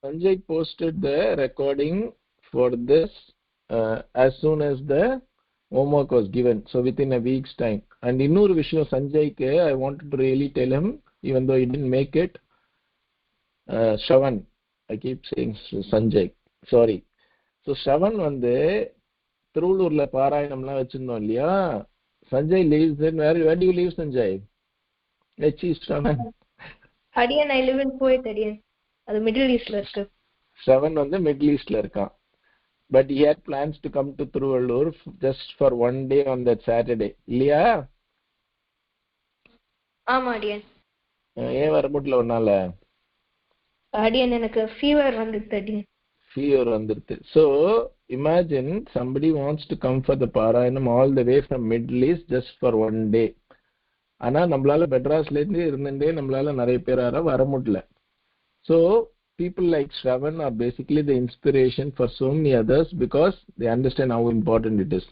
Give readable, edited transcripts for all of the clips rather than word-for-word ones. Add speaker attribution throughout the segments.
Speaker 1: Sanjay posted the recording for this as soon as the homework was given, so within a week's time. And innor vishayam Sanjayke I wanted to really tell him, even though he didn't make it. Shravan, I keep saying Sanjay, sorry. So Shravan வந்து திருவள்ளூர்ல பாராயணம்லாம் வச்சிருந்தோம் இல்லையா? Sanjay lives in where do you live, Sanjay? Shravan.
Speaker 2: Adiyan, I live in Kuwait, Adiyan. அது middle ஈஸ்ட்ல இருக்கு.
Speaker 1: Shravan வந்து middle ஈஸ்ட்ல இருக்கான். But he had plans to come to Thiruvallur just for one day on that Saturday. இல்லையா?
Speaker 2: ஆமா Adiyan.
Speaker 1: ஏன் வர முடியல ஒன்னால?
Speaker 2: Adiyan, எனக்கு ஃபீவர் வந்துருச்சு Adiyan.
Speaker 1: Fever வந்துருச்சு. So imagine somebody wants to come for the Parayanam all the way from Middle East just for one day. ஆனா நம்மளால மெட்ராஸ்ல இருந்து இருந்தே நம்மளால நிறைய பேரால வர முடியல. So people like Shravan are basically the inspiration for so many others because they understand how important it is.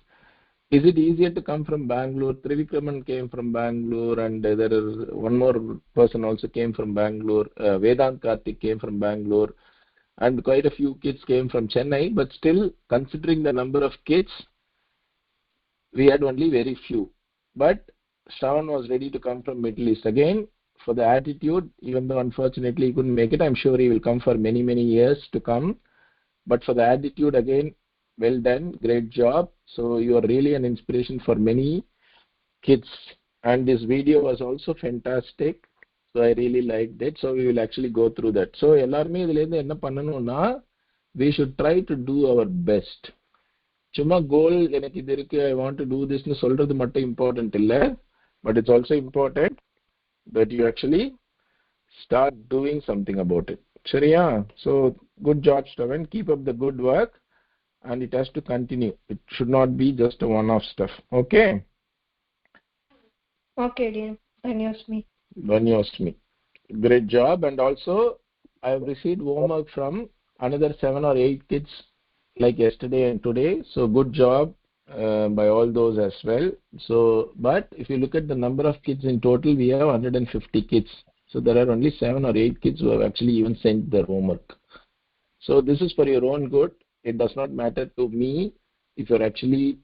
Speaker 1: Is it easier to come from Bangalore? Trivikraman came from Bangalore, and there is one more person also came from Bangalore. Vedant Karthik came from Bangalore, and quite a few kids came from Chennai. But still, considering the number of kids, we had only very few. But Shravan was ready to come from Middle East again. For the attitude, even though unfortunately he couldn't make it, I'm sure he will come for many years to come. But for the attitude, again, well done, great job. So you are really an inspiration for many kids, and this video was also fantastic. So I really liked it. So we will actually go through that. So எல்லாருமே இதுல இருந்து என்ன பண்ணனும்னா, we should try to do our best. சும்மா கோல் எனக்கு இது இருக்கு, I want to do this னு சொல்றது மட்டும் important இல்ல, but it's also important that you actually start doing something about it. Shariya? So good job, Shravan. Keep up the good work, and it has to continue. It should not be just a one-off stuff. Okay?
Speaker 2: Okay, dear. Dhanyasmi.
Speaker 1: Dhanyasmi. Great job. And also, I have received homework from another 7 or 8 kids like yesterday and today. So good job by all those as well. So, but if you look at the number of kids in total, we have 150 kids. So there are only 7 or 8 kids who have actually even sent their homework. So this is for your own good. It does not matter to me if you're actually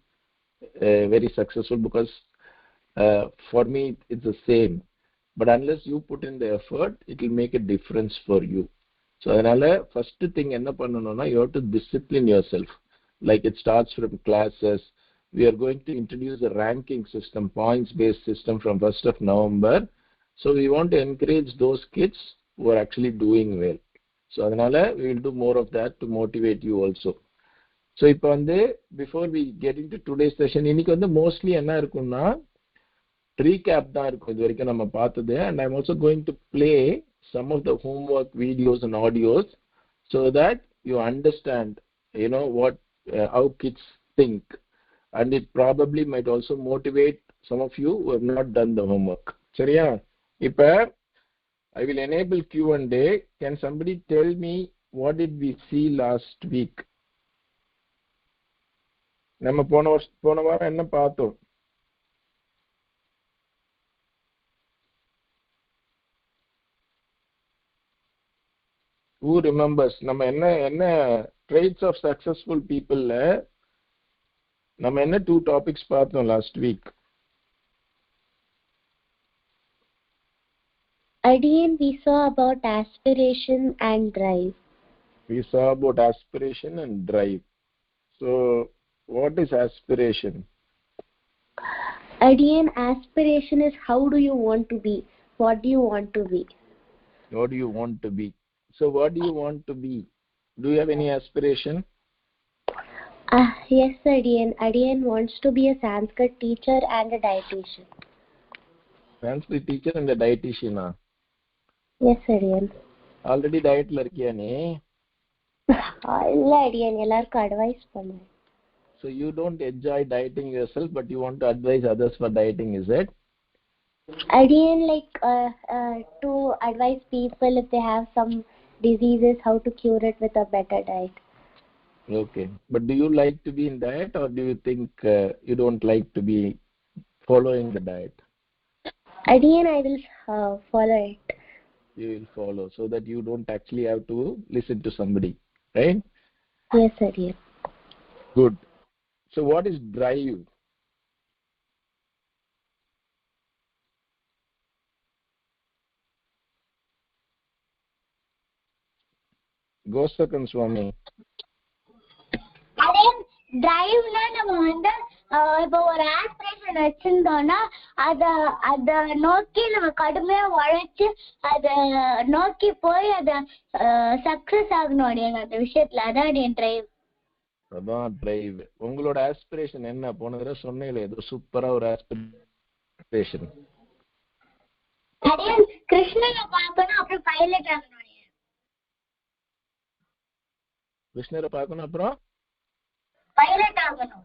Speaker 1: very successful, because for me it's the same. But unless you put in the effort, it will make a difference for you. So adanaala first thing enna pannanumna, you have to discipline yourself. Like it starts from classes. We are going to introduce a ranking system, points based system from 1st of November. So we want to encourage those kids who are actually doing well. So adanaala we will do more of that to motivate you also. So ipo vande before we get into today's session, iniki vande mostly enna irukumna recap da irukum idu varaikum nama paathathu, and I'm also going to play some of the homework videos and audios so that you understand, you know, what how kids think, and it probably might also motivate some of you who have not done the homework. Sariya? Ipa I will enable Q&A. Can somebody tell me what did we see last week? நம்ம போன வாரம் என்ன பார்த்தோம்? Who remembers? நம்ம என்ன traits of successful people ல நம்ம என்ன 2 topics பார்த்தோம் last week?
Speaker 3: Again, we saw about aspiration and drive.
Speaker 1: We saw about aspiration and drive. So what is aspiration?
Speaker 3: Again, aspiration is how do you want to be? What do you want to be?
Speaker 1: What do you want to be? So what do you want to be? Do you have any aspiration?
Speaker 3: Yes, Adiyan. Adiyan wants to be a Sanskrit teacher and a dietitian.
Speaker 1: Sanskrit teacher and a dietitian?
Speaker 3: Yes, Adiyan.
Speaker 1: Already diet la irkiya ni?
Speaker 3: Illa Adiyan, ellarku advice pannuven.
Speaker 1: So you don't enjoy dieting yourself, but you want to advise others for dieting, is it?
Speaker 3: Adiyan, like to advise people if they have some diseases, how to cure it with a better diet.
Speaker 1: Okay, but do you like to be in diet, or do you think you don't like to be following the diet?
Speaker 3: Adiyan, I will follow it.
Speaker 1: you will follow, so that you don't actually have to listen to somebody, right?
Speaker 3: Yes, Aryan.
Speaker 1: Good. So what is drive? Go second, Swami.
Speaker 3: டிரைவ்ல நம்ம வந்து இப்போ ஒரு aspiration வச்சிருந்தோம்னா அத நோக்கி நம்ம கடுமையா உழைச்சு அத நோக்கி போய் அத சக்சஸ் ஆகணும் அந்த விஷயத்துல. அதான் என் டிரைவ்.
Speaker 1: அதான் டிரைவ். உங்களோட ஆஸ்பிரேஷன் என்ன? போன தடவை சொன்னீங்களே ஏதோ சூப்பரா ஒரு ஆஸ்பிரேஷன்.
Speaker 3: கிருஷ்ணரை பார்க்கணும், அப்புறம் பைலட் ஆகணும்.
Speaker 1: கிருஷ்ணரை பார்க்கணும், அப்புறம்
Speaker 3: பைலட் ஆகணும்.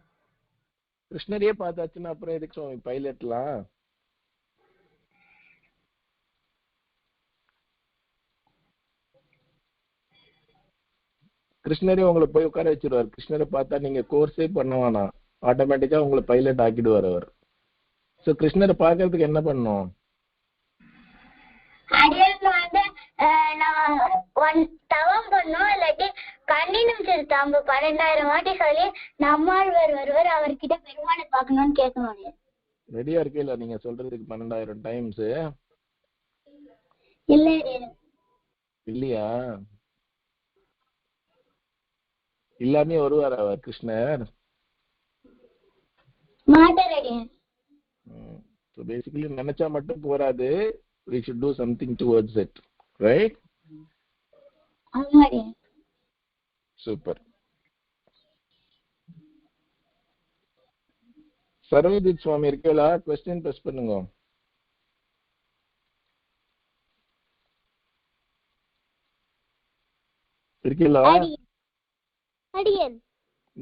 Speaker 1: கிருஷ்ணரையே பார்த்தாச்சுன்னா அப்புறம் எதுக்கு சுவாமி பைலட்லாம்? கிருஷ்ணரே உங்களை போய் உட்கார வச்சிருவார். கிருஷ்ணரை பார்த்தா நீங்க கோர்ஸே பண்ணுவானா, ஆட்டோமேட்டிக்கா உங்களை பைலட் ஆக்கிடுவார் அவர். சோ கிருஷ்ணரை பார்க்கறதுக்கு என்ன பண்ணும்?
Speaker 3: தவம் பண்ணும், இல்லாட்டி கண்டினியூஸ் தாம்பு 12,000 வாட்டி சொல்லி நம்மாழ்வார் வருவார், அவர்கிட்ட பெருமாளை பார்க்கணும்னு கேட்கணும்.
Speaker 1: ரெடியா இருக்கீங்களா நீங்க சொல்றதுக்கு 12,000 டைம்ஸ்? இல்லையா? எல்லாமே வருவார் அவர் கிருஷ்ணர்? So basically நினைச்சா மட்டும் போராது, we should do something towards it, right? Super. Sarvajit சுவாமி இருக்கீங்களா? क्वेश्चन பிரஸ் பண்ணுங்க. இருக்கீங்களா?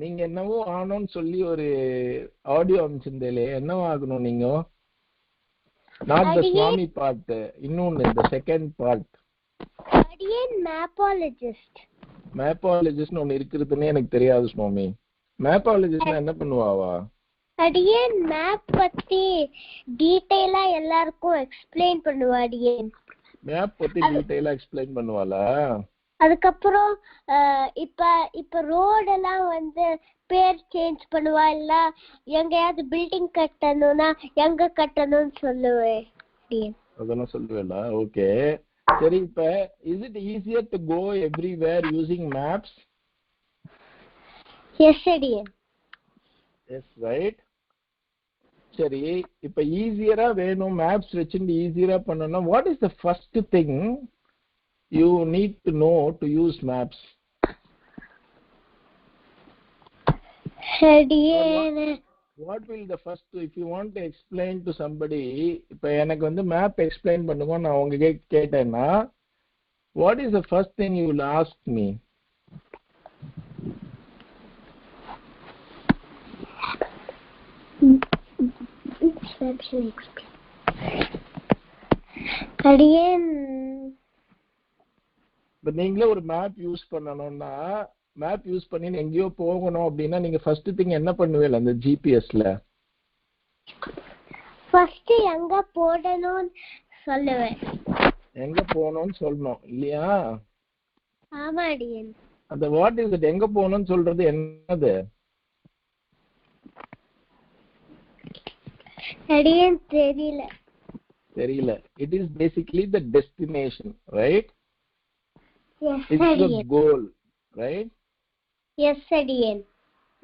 Speaker 1: நீங்க என்னவோ ஆனோன்னு சொல்லி ஒரு ஆடியோ அனுப்பிச்சிருந்தே, என்னவோ ஆகணும் நீங்க? Not the swami part, இன்னொன்னு the second part. மேப்பாலஜிஸ்ட் ஒன்னு இருக்குதுன்னு எனக்கு தெரியாது சுவாமி. மேப்பாலஜிஸ்ட் என்ன பண்ணுவாவா?
Speaker 3: அடியேன் மேப் பத்தி டீடைலா எல்லாருக்கும் எக்ஸ்பிளைன் பண்ணுவா. அடியேன்
Speaker 1: மேப் பத்தி டீடைலா எக்ஸ்பிளைன் பண்ணுவாளா?
Speaker 3: அதுக்கப்புறம் இப்ப ரோட் எல்லாம் வந்து பேர் சேஞ்ச் பண்ணுவா, இல்ல எங்கயாவது பில்டிங் கட்டணும்னா எங்க கட்டணும்னு சொல்லுவேன்.
Speaker 1: அதெல்லாம் சொல்லுவேளா? ஓகே சரி. இப்ப is it easier to go everywhere using maps?
Speaker 3: Yes, Adiyan.
Speaker 1: Yes, right. சரி, இப்ப ஈஸியரா வேணும், மேப்ஸ் வச்சுட்டு ஈஸியரா பண்ணனும். what is the first thing you need to know to use maps? What will the first, if you want to explain to somebody, இப்ப எனக்கு வந்து map explain பண்ணுங்க நான் உங்க கேட்டேன்னா, what is the first thing you will ask me? இப்ப நீங்களே ஒரு மேப் யூஸ் பண்ணணும்னா, மேப் யூஸ் பண்ணி எங்கேயோ போகணும் அப்படின்னா நீங்க ஃபர்ஸ்ட் திங் என்ன பண்ணுவீங்க? அந்த ஜிபிஎஸ்ல
Speaker 3: ஃபர்ஸ்ட் எங்க போடணும் சொல்லுவேன்.
Speaker 1: எங்க போகணும்னு சொல்லணும் இல்லையா?
Speaker 3: ஆமா அடியேன்.
Speaker 1: அந்த வாட் இஸ் இட், எங்க போகணும்னு சொல்றது என்னது?
Speaker 3: அடியேன் தெரியல.
Speaker 1: It is basically the destination, right?
Speaker 3: Yes,
Speaker 1: it's the goal, right?
Speaker 3: Yes, அடியேன்.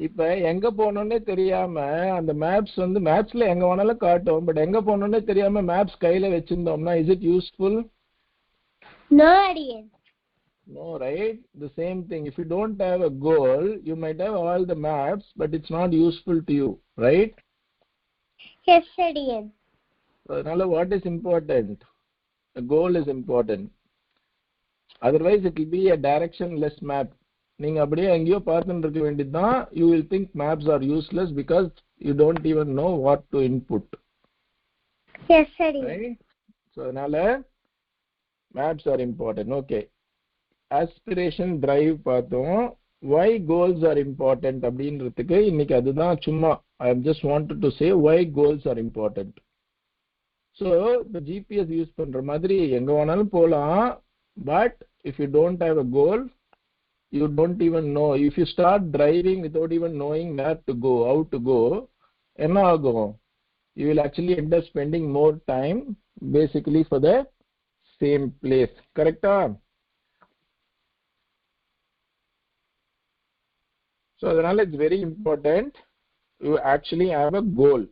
Speaker 1: இப்ப எங்க போகணும்னே தெரியாம அந்த மேப்ஸ் வந்து மேப்ஸ்ல எங்க வேணாலும் காட்டும், பட் எங்க போகணும்னே தெரியாம மேப்ஸ் கையில வச்சிருந்தோம்னா is it useful?
Speaker 3: No, அடியேன்.
Speaker 1: No, right? The same thing, if you don't have a goal, you might have all the maps but it's not useful to you, right?
Speaker 3: Yes, அடியேன்.
Speaker 1: So அதனால what is important? A goal is important. Otherwise it will be a directionless map. நீங்க அப்படியே எங்கேயோ பார்த்துட்டு இருக்க வேண்டியதுதான். You will think maps are useless because you don't even know what to input.
Speaker 3: Yes, அடியேன்.
Speaker 1: Right? So அதனால maps are important. Okay. Aspiration drive பார்த்தோம். Why goals are important அப்படின்றதுக்கு இன்னைக்கு அதுதான். சும்மா I just wanted to say why goals are important. So the GPS use பண்ற மாதிரி எங்க வேணாலும் போலாம், but if you don't have a goal, you don't even know. If you start driving without even knowing where to go, how to go, என்ன ஆகும்? You will actually end up spending more time basically for the same place. Correct? So அதனால it's very important you actually have a goal.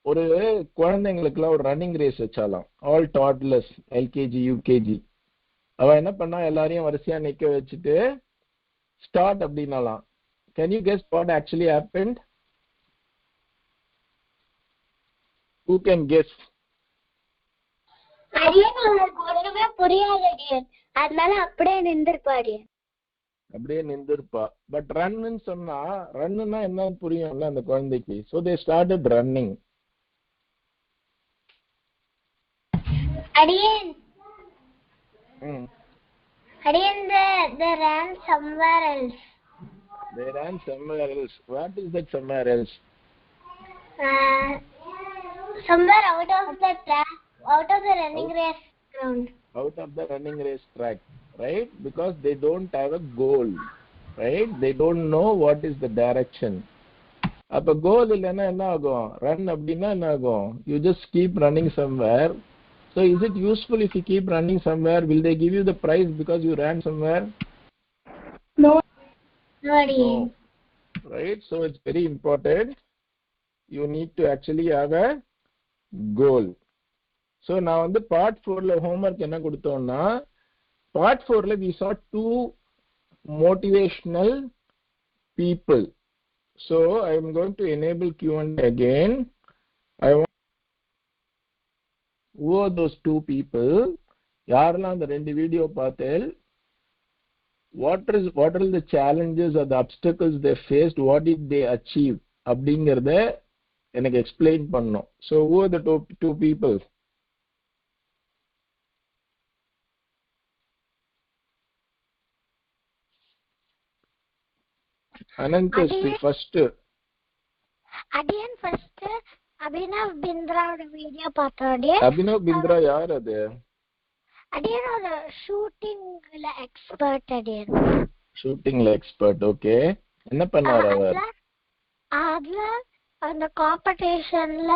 Speaker 1: ஒரு குழந்தைங்களுக்குலாம் ஒரு running race வச்சாலாம், all toddlers, LKG UKG. அவ என்ன பண்ணா, எல்லாரையும் வரிசையா நிக்க வச்சுட்டு ஸ்டார்ட் அப்படின்னாலாம். Can you guess what actually happened? Who can guess?
Speaker 3: அடியன் அவருக்கு ஒண்ணுமே புரியாது அடியன், அதனால அப்படியே நின்றுப்பாடி.
Speaker 1: அப்படியே நின்றுப்பா. பட் ரன்னு சொன்னா, ரன்னுன்னா என்னன்னு புரியும்ல அந்த குழந்தைக்கு. So they started running.
Speaker 3: அடியன் அடியன் they ran somewhere else.
Speaker 1: They ran somewhere else. What is that somewhere else?
Speaker 3: Somewhere out of the track, out of the running race ground.
Speaker 1: Out of the running race track, right? Because they don't have a goal, right? They don't know what is the direction. அப்ப கோல் இல்லைன்னா என்ன ஆகும்? Run அப்படின்னா என்ன ஆகும்? You just keep running somewhere. So is it useful if you keep running somewhere? Will they give you the prize because you ran somewhere?
Speaker 3: No.
Speaker 1: No. Right? So it's very important. You need to actually have a goal. So now on the part 4 homework என்ன கொடுத்தோம்னா, part 4 we saw 2 motivational people. So I am going to enable Q&A again. I want, who are those 2 people? யாரெல்லாம் அந்த 2 video பார்த்தேன், what are the challenges or the obstacles they faced, what did they achieve அப்படிங்கறத எனக்கு explain பண்ணனும். So who are the 2 people? Anant first.
Speaker 3: அடியன் first Abhinav பிந்த்ராவோட video பார்த்தோம்.
Speaker 1: அபினவ் பிந்த்ரா யார் அது?
Speaker 3: அடியன் ஒரு ஷூட்டிங்ல எக்ஸ்பர்ட் அடியன்.
Speaker 1: ஷூட்டிங்ல எக்ஸ்பர்ட். ஓகே. என்ன பண்ணாரு அவர்?
Speaker 3: அதுல அந்த காம்படிஷன்ல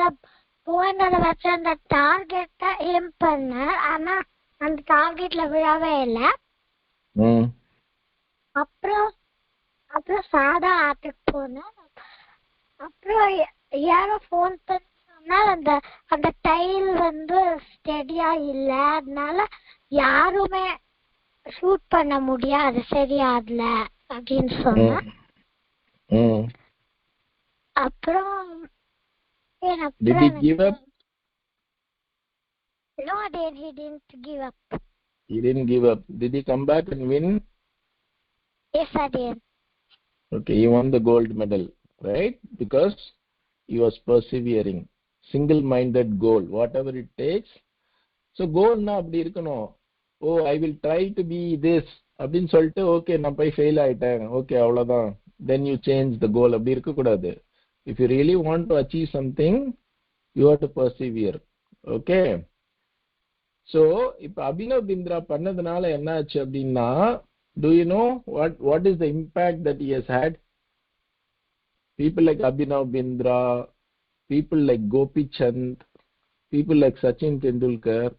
Speaker 3: போனத வச்சு அந்த டார்கெட்ட ஏம் பண்ண, ஆனா அந்த டார்கெட்ல விழவே இல்லை. அப்புறம் சாதா ஆட்டுக்கு போனேன். அப்புறம் யாரோ போன் பண்ணி சொன்னா அந்த டைல் ஸ்டெடியா இல்ல, அதனால யாருமே ஷூட் பண்ண முடியாது, சரியாதுல அப்படின்னு சொன்னேன். அப்புறம்
Speaker 1: Did he give up?
Speaker 3: No, he didn't give up.
Speaker 1: He didn't give up. Did he come back and win?
Speaker 3: Yes, I did.
Speaker 1: Okay, he won the gold medal, right? Because he was persevering. Single-minded goal, whatever it takes. So goal na அப்படி இருக்கணும். Oh, I will try to be this அப்படின்னு சொல்லிட்டு okay நான் போய் fail ஆயிட்டேன், okay அவ்வளவுதான், then you change the goal. அப்படி இருக்க கூடாது. If you really want to achieve something, you have to persevere. Okay? So இப்ப அபினவ் பிந்த்ரா பண்ணதுனால என்ன ஆச்சு அப்படின்னா, do you know what is the impact that he has had? People like Abhinav Bindra, people like Gopi Chand, people like Sachin Tendulkar,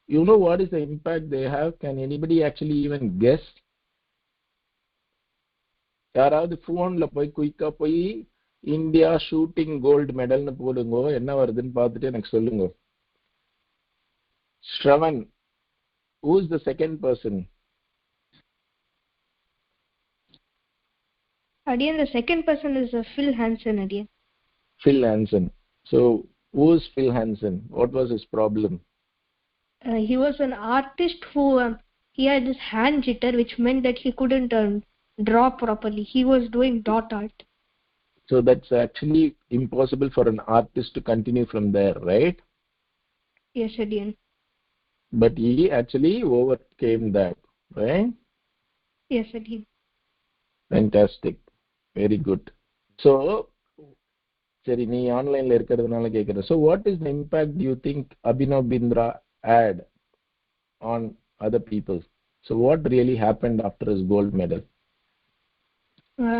Speaker 1: you know what is the impact they have? Can anybody actually even guess? யாராவது போன்ல போய் குயிக்கா போய் India shooting gold மெடல்னு போடுங்க, என்ன வருதுன்னு பார்த்துட்டு எனக்கு சொல்லுங்க. Shravan, who is the second person?
Speaker 2: Again, the second person is Phil Hansen again.
Speaker 1: Phil Hansen. So who is Phil Hansen? What was his problem?
Speaker 2: He was an artist who he had this hand jitter, which meant that he couldn't draw properly. He was doing dot art.
Speaker 1: So that's actually impossible for an artist to continue from there, right?
Speaker 2: Yes, again.
Speaker 1: But he actually overcame that, right?
Speaker 2: Yes, again.
Speaker 1: Fantastic. Very good. So சரி நீ ஆன்லைன்ல இருக்கிறதுனால கேக்குற. So what is the impact do you think Abhinav Bindra had on other people? So what really happened after his gold medal?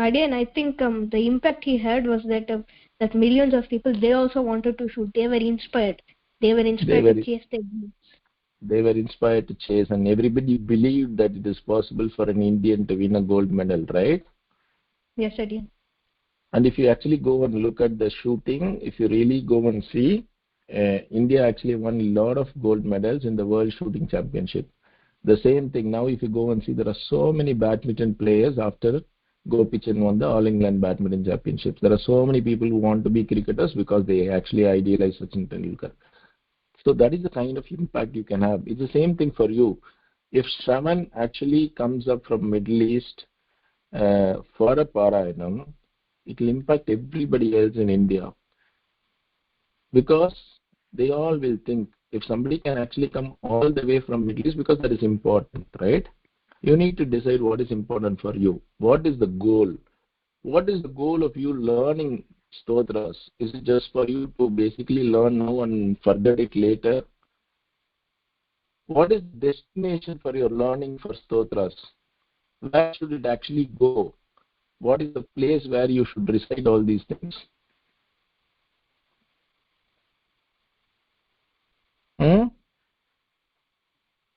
Speaker 2: Again, I think the impact he had was that millions of people, they also wanted to shoot. They were inspired. They were inspired to chase their dreams.
Speaker 1: They were inspired to chase, and everybody believed that it is possible for an Indian to win a gold medal, right?
Speaker 2: Yes, again.
Speaker 1: And if you actually go and look at the shooting, if you really go and see, India actually won a lot of gold medals in the World Shooting Championship. The same thing now, if you go and see, there are so many badminton players after Gopichan won the All England Badminton Championships. There are so many people who want to be cricketers because they actually idealize Sachin Tendulkar. So that is the kind of impact you can have. It's the same thing for you. If Shravan actually comes up from Middle East for a Parayanam, it will impact everybody else in India. Because they all will think, if somebody can actually come all the way from Middle East, because that is important, right? You need to decide what is important for you. What is the goal? What is the goal of you learning stotras? Is it just for you to basically learn now and forget it later? What is the destination for your learning for stotras? Where should it actually go? What is the place where you should recite all these things?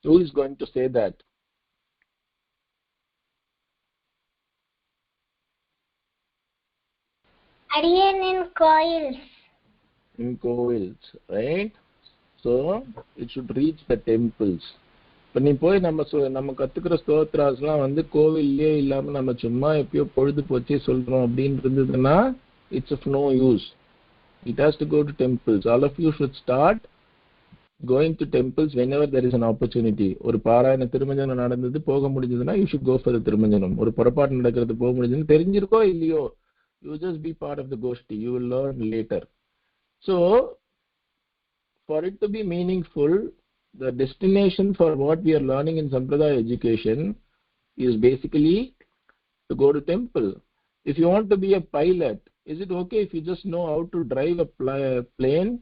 Speaker 1: Who is going to say that?
Speaker 3: Adiyan in coils.
Speaker 1: In coils, right? So it should reach the temples. இப்போ நீ போய் நம்ம கத்துக்கிற ஸ்தோத்ராஸ்லாம் வந்து கோவில்லே இல்லாம நம்ம சும்மா எப்பயோ பொழுது போச்சே சொல்றோம் அப்படின்னு இருந்ததுன்னா it's of no use. It has to go to temples. All of you should start going to temples whenever there is an opportunity. ஒரு பாராயண திருமஞ்சனம் நடந்தது போக முடிஞ்சதுன்னா you should go for the திருமஞ்சனம். ஒரு புறப்பாடு நடக்கிறது போக முடிஞ்சதுன்னு தெரிஞ்சிருக்கோ இல்லையோ, you just be part of the goshti. You will learn later. So for it to be meaningful, the destination for what we are learning in Sampradaya education is basically to go to temple. If you want to be a pilot, is it okay if you just know how to drive a plane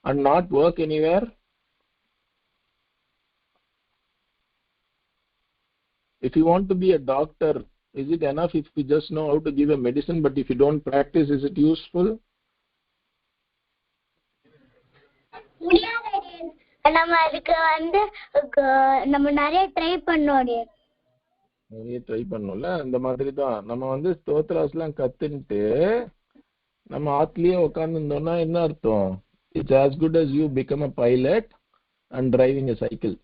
Speaker 1: and not work anywhere? If you want to be a doctor, is it enough if you just know how to give a medicine, but if you don't practice, is it useful?
Speaker 3: நம்ம அதுக்கு வந்து நம்ம நிறைய try
Speaker 1: பண்ணோம்ல. அந்த மாதிரி தான் நம்ம வந்து ஸ்தோத்ராஸ்லாம் கத்துன்ட்டு நம்ம ஆத்துலயே உட்கார்ந்துருந்தோம்னா என்ன அர்த்தம்? It's as good as you become a pilot and driving a cycle,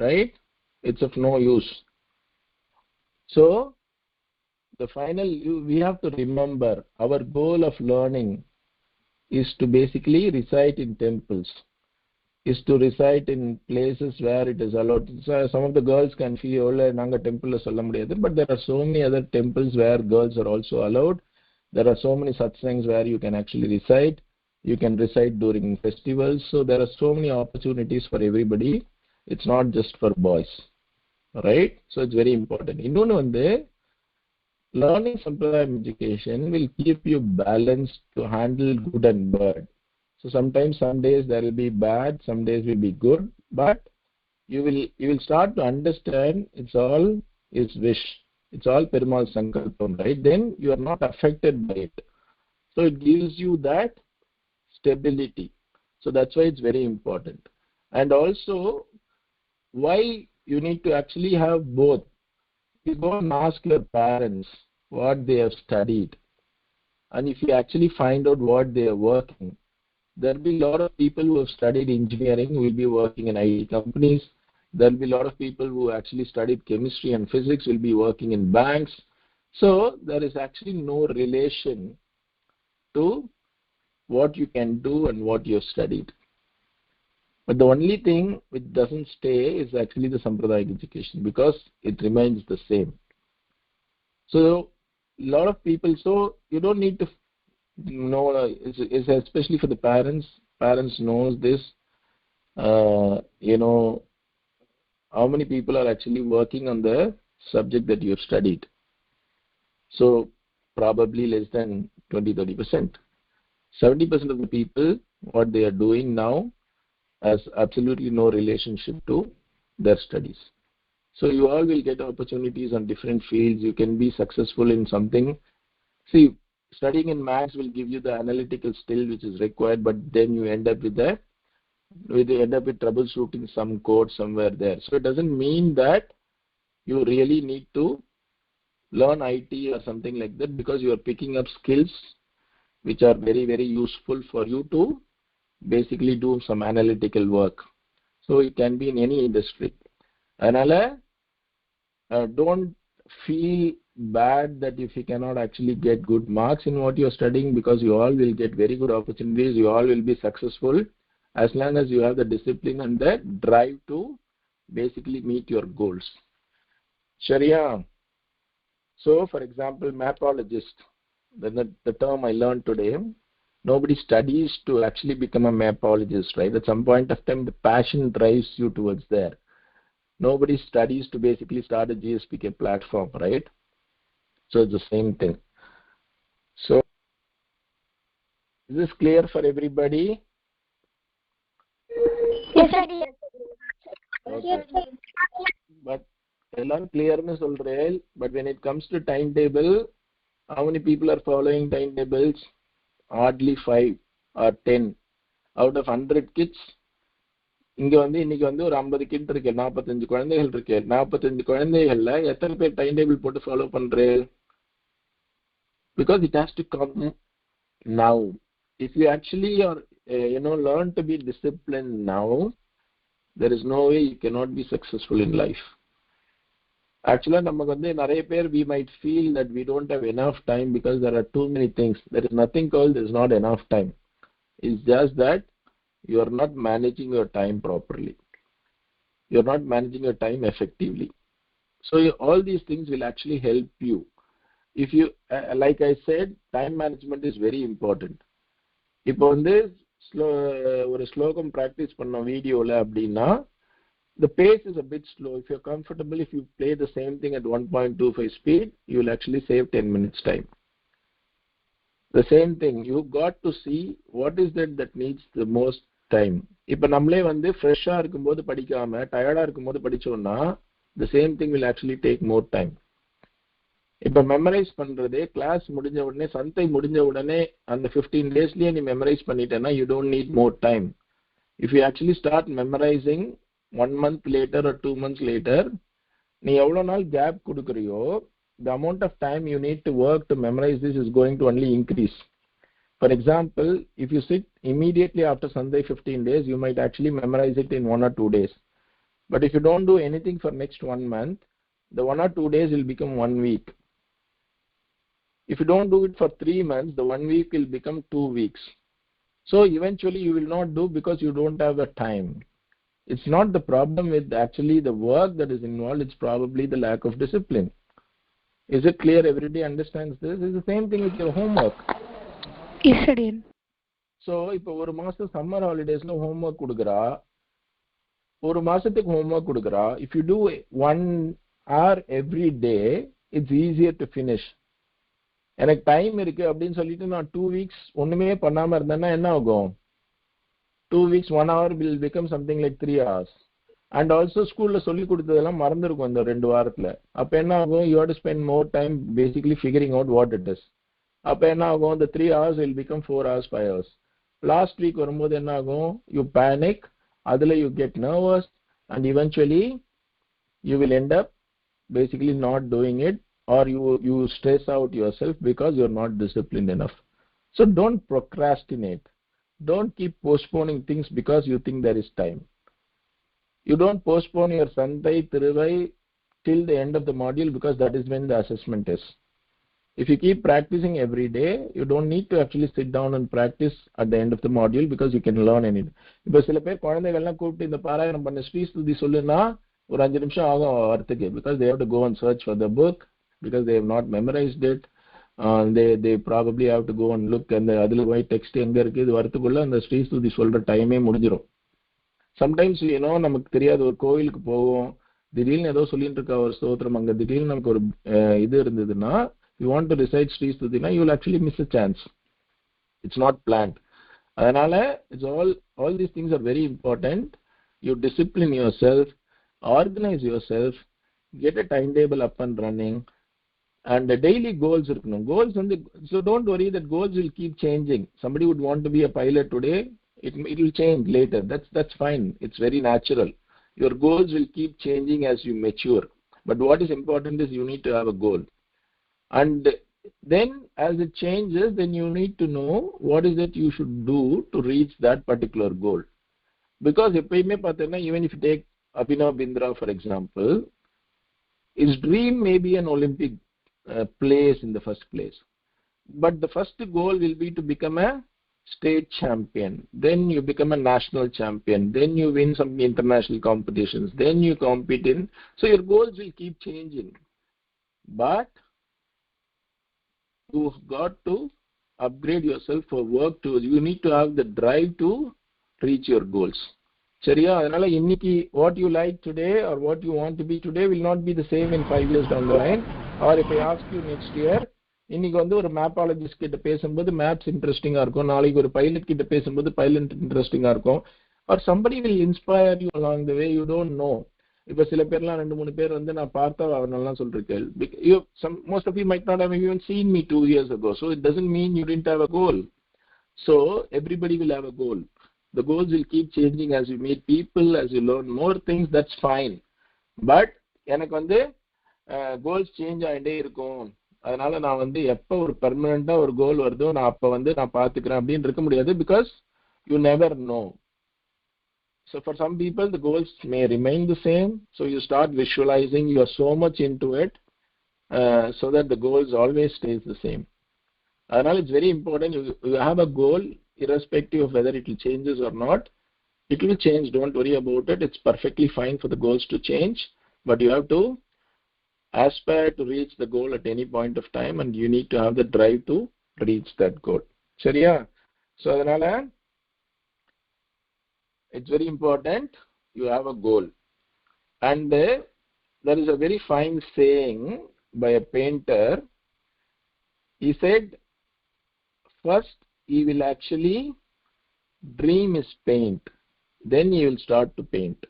Speaker 1: right? It's of no use. So the final, we have to remember our goal of learning is to basically recite in temples, is to recite in places where it is allowed. So some of the girls can feel nanga temple solla mudiyadhu, but there are so many other temples where girls are also allowed. There are so many satsangs where you can actually recite. You can recite during festivals. So there are so many opportunities for everybody. It's not just for boys, right? So it's very important. Innonu vande learning Sampradayam education will keep you balanced to handle good and bad. So sometimes some days there will be bad, some days will be good, but you will start to understand it's all his wish. It's all Perumal Sankalpam, right? Then you are not affected by it. So it gives you that stability. So that's why it's very important. And also, why you need to actually have both. You go and ask your parents what they have studied. And if you actually find out what they are working, there will be a lot of people who have studied engineering who will be working in IT companies. There will be a lot of people who actually studied chemistry and physics will be working in banks. So there is actually no relation to what you can do and what you have studied. But the only thing which doesn't stay is actually the Sampradaya education, because it remains the same. So a lot of people, so you don't need to know, it's especially for the parents knows this, how many people are actually working on the subject that you have studied. So probably less than 20-30%. 70% of the people, what they are doing now has absolutely no relationship to their studies. So you all will get opportunities on different fields. You can be successful in something. See, studying in maths will give you the analytical skill which is required, but then you end up with troubleshooting some code somewhere there. So it doesn't mean that you really need to learn IT or something like that, because you are picking up skills which are very, very useful for you to basically do some analytical work. So it can be in any industry. Another, don't feel bad that if you cannot actually get good marks in what you are studying, because you all will get very good opportunities. You all will be successful as long as you have the discipline and the drive to basically meet your goals. Sharia. So, for example, mapologist, the term I learned today, nobody studies to actually become a mapologist, right? At some point of time, the passion drives you towards there. Nobody studies to basically start a GSPK platform, right? So it's the same thing. So, is this clear for everybody?
Speaker 3: Yes, sir.
Speaker 1: Okay. But clear na solrel, but when it comes to timetable, how many people are following timetables? Hardly 5 or 10 out of 100 kids. இங்க வந்து இன்னைக்கு வந்து ஒரு 50 kit இருக்கு, 45 குழந்தைகள் இருக்கு. 45 குழந்தைகள்ல எத்தனை பேர் டைம் டேபிள் போட்டு ஃபாலோ பண்றேன்? Because it has to come now. If you actually are learn to be disciplined now, there is no way you cannot be successful in life. Actually, நமக்கு வந்து நிறைய பேர் we might feel that we don't have enough time because there are too many things. There is nothing called there is not enough time. It's just that you are not managing your time properly. You are not managing your time effectively. So all these things will actually help you. If you, like I said, time management is very important. இப்போ வந்து ஒரு ஸ்லோகம் practice பண்ண வீடியோல அப்படின்னா, the pace is a bit slow. If you're comfortable, if you play the same thing at 1.25 speed, you will actually save 10 minutes time. The same thing, you got to see what is that needs the most time. இப்போ நம்மளே வந்து ஃப்ரெஷ்ஷா இருக்கும்போது படிக்காம டயர்டா இருக்கும்போது படிச்சோம்னா, the same thing will actually take more time. இப்போ மெமரைஸ் பண்றதே கிளாஸ் முடிஞ்ச உடனே, சந்தை முடிஞ்ச உடனே அந்த 15 டேஸ்லயே நீ மெமரைஸ் பண்ணிட்டேன்னா you don't need more time. If you actually start memorizing 1 month later or 2 months later, நீ எவ்வளவு நாள் gap கொடுக்கறியோ, the amount of time you need to work to memorize this is going to only increase. For example, if you sit immediately after Sunday 15 days, you might actually memorize it in 1 or 2 days. But if you don't do anything for next 1 month, the 1 or 2 days will become 1 week. If you don't do it for 3 months, the 1 week will become 2 weeks. So eventually you will not do because you don't have the time. It's not the problem with actually the work that is involved, it's probably the lack of discipline. Is it clear? Everybody understands this? It's the same thing with your homework.
Speaker 2: Yes, sir.
Speaker 1: So இப்போ ஒரு மாசம் summer ஹாலிடேஸ்ல homework கொடுக்குறா, ஒரு மாசத்துக்கு homework கொடுக்குறா. If you do 1 hour every day, it's easier to finish. எனக்கு time இருக்கு அப்படின்னு சொல்லிட்டு நான் 2 weeks ஒண்ணுமே பண்ணாம இருந்தேன்னா என்ன ஆகும்? 2 weeks 1 hour will become something like 3 hours. And also ஸ்கூல்ல சொல்லி கொடுத்ததெல்லாம் மறந்துருக்கும் இந்த 2 வாரத்துல. அப்ப என்ன ஆகும்? You have to spend more time basically figuring out what it is. அப்ப என்ன ஆகும்? The 3 hours will become 4 hours, 5 hours. Last week வரும்போது என்ன ஆகும்? You panic, அதுல you get nervous, and eventually you will end up basically not doing it, or you stress out yourself because you're not disciplined enough. So don't procrastinate. Don't keep postponing things because you think there is time. You don't postpone your Santhai Tiruvai till the end of the module because that is when the assessment is. If you keep practicing every day, you don't need to actually sit down and practice at the end of the module because you can learn anything. இப்போ சில பேர் குழந்தைகள்லாம் கூப்பிட்டு இந்த பாராயணம் பண்ண ஸ்ரீஸ்துதி சொல்லுன்னா ஒரு 5 நிமிஷம் ஆகும் வரத்துக்கு, because they have to go and search for the book because they have not memorized it. They probably have to go and look and அதுல போய் டெக்ஸ்ட் எங்க இருக்கு இது வரத்துக்குள்ள அந்த ஸ்ரீஸ்துதி சொல்ற டைமே முடிஞ்சிடும். சம்டைம்ஸ் நமக்கு தெரியாத ஒரு கோயிலுக்கு போவோம், திடீர்னு ஏதோ சொல்லிட்டு இருக்க ஒரு ஸ்தோத்திரம், அங்க திடீர்னு நமக்கு ஒரு இது இருந்ததுன்னா you want to recite Sri Stutina, you will actually miss a chance. It's not planned. Adanala, it's all these things are very important. You discipline yourself, organize yourself, get a timetable up and running, and the daily goals so don't worry that goals will keep changing. Somebody would want to be a pilot today, it will change later. That's fine. It's very natural. Your goals will keep changing as you mature. But what is important is you need to have a goal. And then as it changes, then you need to know what is it you should do to reach that particular goal. Because even if you take Abhinav Bindra, for example, his dream may be an Olympic place in the first place. But the first goal will be to become a state champion. Then you become a national champion. Then you win some international competitions. Then you compete in. So your goals will keep changing. But you've got to upgrade yourself for work. You need to have the drive to reach your goals. Chariya, adanaala inniki what you like today or what you want to be today will not be the same in 5 years down the line. Or if I ask you next year, இன்னைக்கு வந்து ஒரு மேப்பாலஜிஸ்ட் கிட்ட பேசும்போது maps இன்ட்ரெஸ்டிங்கா இருக்கும், நாளைக்கு ஒரு pilot கிட்ட பேசும்போது பைலட் இன்ட்ரெஸ்டிங்கா இருக்கும். Or somebody will inspire you along the way, you don't know. இப்ப சில பேர்லாம் 2-3 பேர் வந்து நான் பார்த்தா அவனெல்லாம் சொல்றேன். Most of you might not have even seen me 2 years ago, so it doesn't mean you didn't have a goal. So everybody will have a goal. The goals will keep changing as you meet people, as you learn more things. That's fine. But எனக்கு வந்து goals change ஆகிட்டே இருக்கும், அதனால நான் வந்து எப்போ ஒரு பெர்மனண்டா ஒரு கோல் வருதோ நான் அப்போ வந்து நான் பார்த்துக்கிறேன் அப்படின்னு இருக்க முடியாது. Because you never know. So for some people the goals may remain the same, so you start visualizing, you are so much into it, so that the goals always stays the same. Adanaal it's very important you have a goal irrespective of whether it will changes or not. It will change, don't worry about it. It's perfectly fine for the goals to change, but you have to aspire to reach the goal at any point of time, and you need to have the drive to reach that goal. Seriya? So adanaala it's very important you have a goal. And there is a very fine saying by a painter. He said first he will actually dream his paint, then he will start to paint.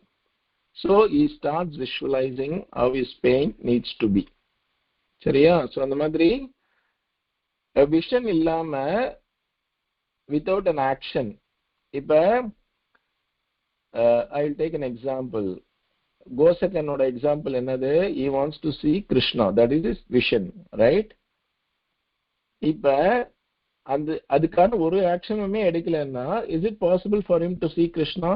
Speaker 1: So he starts visualizing how his paint needs to be. Seriya? So அந்த மாதிரி a vision இல்லாம without an action. இப்ப I will take an example. Gosakanoda example என்னது? He wants to see Krishna. That is his vision, right? இப்ப அதுக்கான ஒரு ஆக்ஷனுமே எடுக்கலன்னா is it possible for him to see Krishna?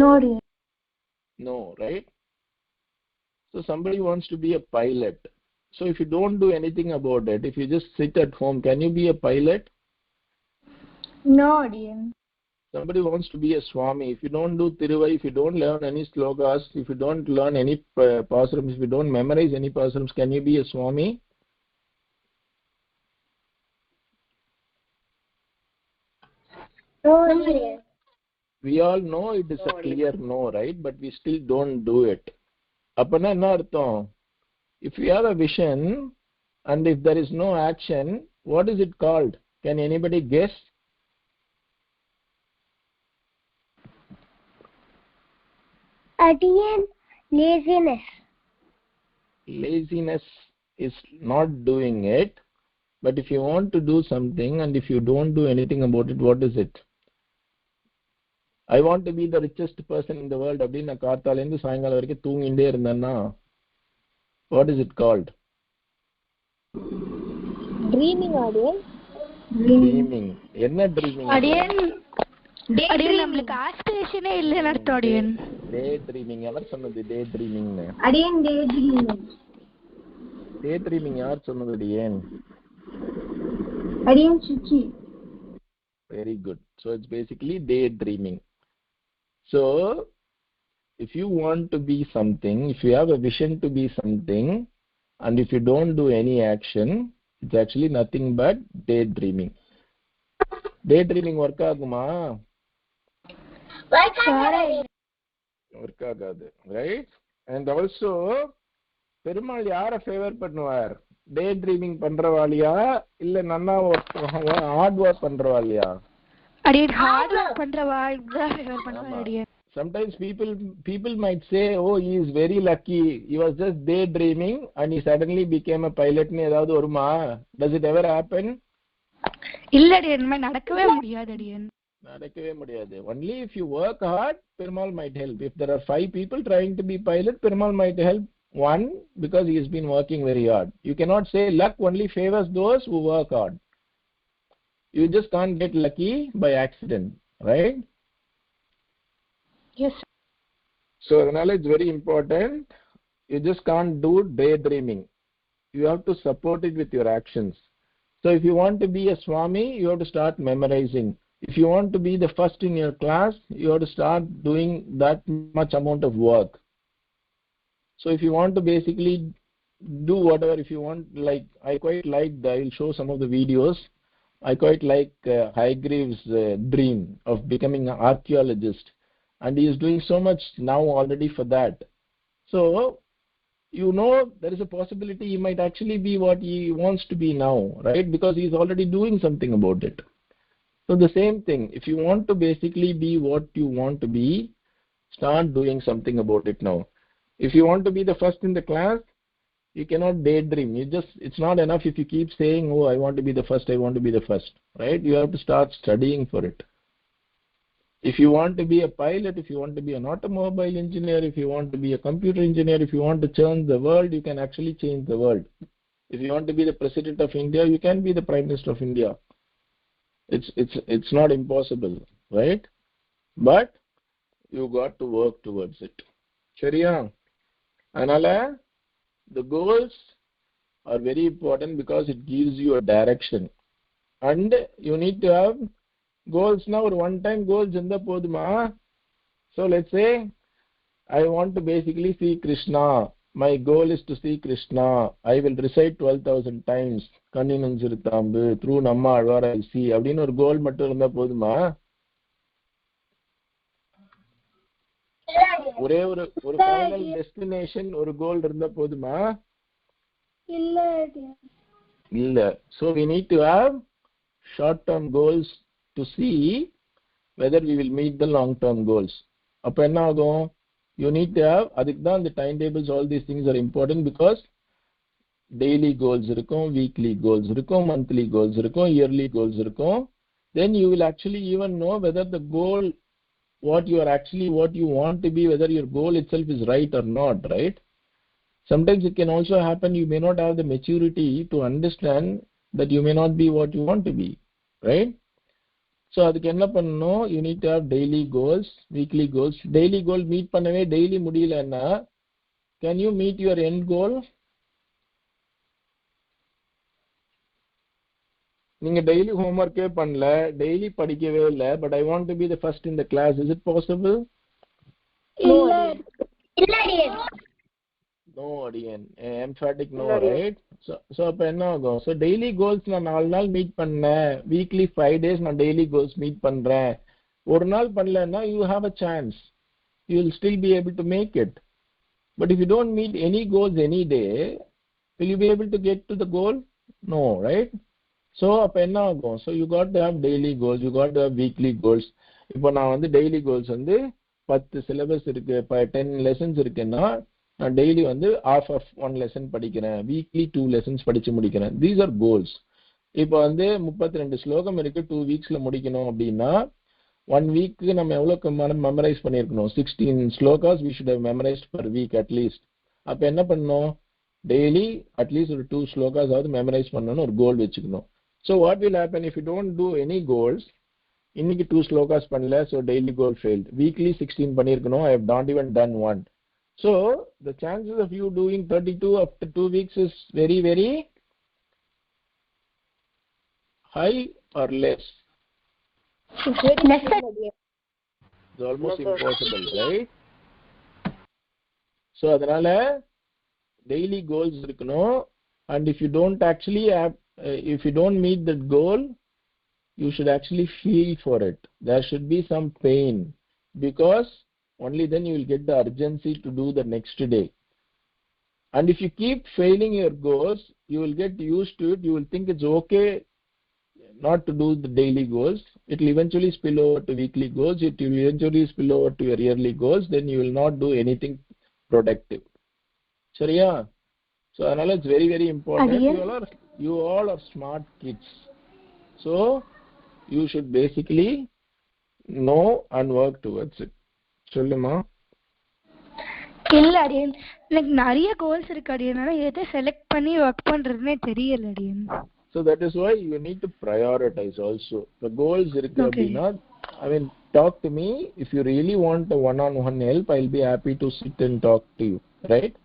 Speaker 1: No, right? So somebody wants to be a pilot. So if you don't do anything about it, if you just sit at home, can you be a pilot?
Speaker 3: No, dear.
Speaker 1: Somebody wants to be a swami. If you don't do Tiruvai, if you don't learn any slokas, if you don't learn any pasarams, if you don't memorize any pasarams, can you be a swami?
Speaker 3: No, dear.
Speaker 1: We all know it is a clear no, right? But we still don't do it. Apana enna artham? If you have a vision and if there is no action, what is it called? Can anybody guess?
Speaker 3: Again, laziness.
Speaker 1: Laziness is not doing it. But if you want to do something and if you don't do anything about it, what is it? I want to be the richest person in the world. அப்படின்னா காத்தால இருந்து சாயங்காலம் வரைக்கும் தூங்கிட்டே இருந்தேன்னா what is it called?
Speaker 3: Dreaming, audience.
Speaker 1: Dreaming. என்ன dreaming?
Speaker 2: அடியன் நம்மளுக்கு ஆஸ்பிரேஷனே இல்லைன்னு அர்த்தம் அடியன்.
Speaker 1: Day dreaming. யார் சொன்னது டே ட்ரீமிங்னு?
Speaker 3: அடியன் டே ட்ரீமிங்.
Speaker 1: டே ட்ரீமிங் யார் சொன்னது அடியன்?
Speaker 3: அடியன் Suchi.
Speaker 1: Very good. So it's basically daydreaming. So if you want to be something, if you have a vision to be something, and if you don't do any action, it's actually nothing but daydreaming. Daydreaming work aguma? Work agadu, right? And also Perumal யாரை favour பண்ணுவார்? Day dreaming பண்றவாளியா இல்ல நன்னா hard work பண்றவாளியா?
Speaker 2: அடியன் hard work பண்றவாள் தான் favour பண்ணுவார் அடியன்.
Speaker 1: Sometimes people might say, oh, he is very lucky, he was just daydreaming and he suddenly became a pilot னு ஏதாவது வருமா? Does it ever happen?
Speaker 2: இல்ல அடியன், நடக்கவே முடியாது அடியன்.
Speaker 1: நடக்கவே முடியாது. Only if you work hard, Perumal might help. If there are 5 people trying to be pilot, Perumal might help one because he has been working very hard. You cannot say luck only favors those who work hard. You just can't get lucky by accident, right?
Speaker 2: Yes.
Speaker 1: So adhanala it's very important. You just can't do daydreaming. You have to support it with your actions. So if you want to be a swami, you have to start memorizing. If you want to be the first in your class, you have to start doing that much amount of work. So if you want to basically do whatever, if you want, like I quite like, I will show some of the videos. I quite like Hygreaves' dream of becoming an archaeologist, and he is doing so much now already for that. So you know there is a possibility he might actually be what he wants to be now, right? Because he is already doing something about it. So the same thing, if you want to basically be what you want to be, start doing something about it now. If you want to be the first in the class, you cannot daydream. It's not enough if you keep saying, oh, I want to be the first, I want to be the first, right? You have to start studying for it. If you want to be a pilot, if you want to be an automobile engineer, if you want to be a computer engineer, if you want to change the world, you can actually change the world. If you want to be the president of India, you can be the prime minister of India. It's not impossible, right? But you got to work towards it. Shariya? Anala, the goals are very important because it gives you a direction. And you need to have goals now, or one time goals janda poduma. So let's say I want to basically see Krishna. My goal is to see Krishna. I will recite 12,000 times Kanninun Siruthambu through Namma Alvar I will see. Abdin or goal mattum irundha poduma. ஒரே ஒரு final destination ஒரு கோல் இருந்தா போதுமா? இல்ல. So we need to have short term goals to see whether we will meet the long term goals. அப்ப என்ன ஆகும்? You need to have, அதுக்கு தான் the timetables, all these things are important because daily goals இருக்கும், weekly goals இருக்கும், monthly goals இருக்கும், yearly goals இருக்கும். Then you will actually even know whether the goal, what you want to be, whether your goal itself is right or not, right? Sometimes it can also happen you may not have the maturity to understand that you may not be what you want to be, right? So adukku enna pannanum, you need to have daily goals, weekly goals. Daily goal meet பண்ணவே daily முடியலன்னா can you meet your end goal? நீங்க daily homework பண்ணல, daily படிக்கவே இல்ல, but I want to be the first in the class, is it possible? No adiyan, emphatic no, right? So அப்ப என்ன ஆகும்? So daily goals நான் 4 நாள் meet பண்ணேன், weekly 5 days நான் daily goals மீட் பண்றேன். ஒரு நாள் பண்ணலன்னா you have a chance, you will still be able to make it. But if you don't meet any goals any day, will you be able to get to the goal? No, right? So அப்ப என்ன ஆகும்? So you got to have daily goals, you got to have weekly goals. இப்போ நான் வந்து daily goals வந்து 10 syllabus இருக்கு, 10 lessons இருக்குன்னா நான் daily வந்து half of one lesson படிக்கிறேன், weekly 2 lessons படிச்சு முடிக்கிறேன். These are goals. இப்போ வந்து 32 ஸ்லோகம் இருக்கு, 2 weeksல முடிக்கணும் அப்படின்னா 1 week நம்ம எவ்வளவு மெமரைஸ் பண்ணியிருக்கணும்? 16 slokas we should have memorized per week at least. அப்ப என்ன பண்ணணும்? daily at least ஒரு 2 ஸ்லோகாஸ் ஆவது மெமரைஸ் பண்ணனும், ஒரு கோல் வச்சுக்கணும். So what will happen if you don't do any goals? இன்னைக்கு 2 ஸ்லோகாஸ் பண்ணல, so daily goal failed. Weekly 16 பண்ணியிருக்கணும், I have not even done one. So the chances of you doing 32 after 2 weeks is very, very high or less? It's almost impossible, right? So அதனால daily goals இருக்கணும். And if you don't actually have, if you don't meet that goal, you should actually feel for it. There should be some pain, because only then you will get the urgency to do the next day. And if you keep failing your goals, you will get used to it. You will think it's okay not to do the daily goals. It will eventually spill over to weekly goals. It will eventually spill over to your yearly goals. Then you will not do anything productive. Sharia. So another, it's very, very important. You all are smart kids. So you should basically know and work towards it. Solluma.
Speaker 2: இல்ல அடியன் எனக்கு நிறைய goals இருக்கு அடியன், ஆனா எதை select பண்ணி work பண்றதுன்னே தெரியல அடியன்.
Speaker 1: So that is why you need to prioritize also. The goals irukku appadina, I mean, talk to me. If you really want a one-on-one help, I'll be happy to sit and talk to you, right?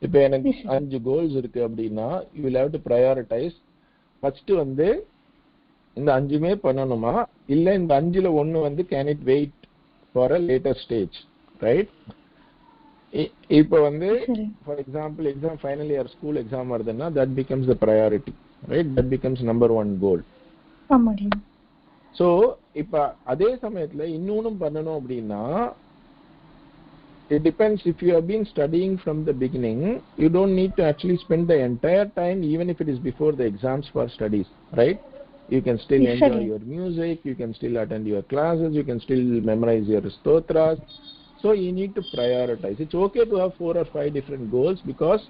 Speaker 1: If எனக்கு 5 goals இருக்கு அப்படின்னா, you will have to prioritize. First வந்து இந்த 5மே பண்ணணுமா, இல்ல இந்த 5ல ஒன்னு வந்து can it wait for a later stage, right? இப்போ வந்து for example exam final year school exam வருதுன்னா, that becomes the priority, right? That becomes number 1 goal.
Speaker 2: ஆமாடி.
Speaker 1: So இப்ப அதே சமயத்துல இன்னொன்னும் பண்ணனும் அப்படின்னா, it depends. If you have been studying from the beginning, you don't need to actually spend the entire time, even if it is before the exams, for studies, right? You can still enjoy your music, you can still attend your classes, you can still memorize your stotras. So you need to prioritize. It's okay to have 4 or 5 different goals, because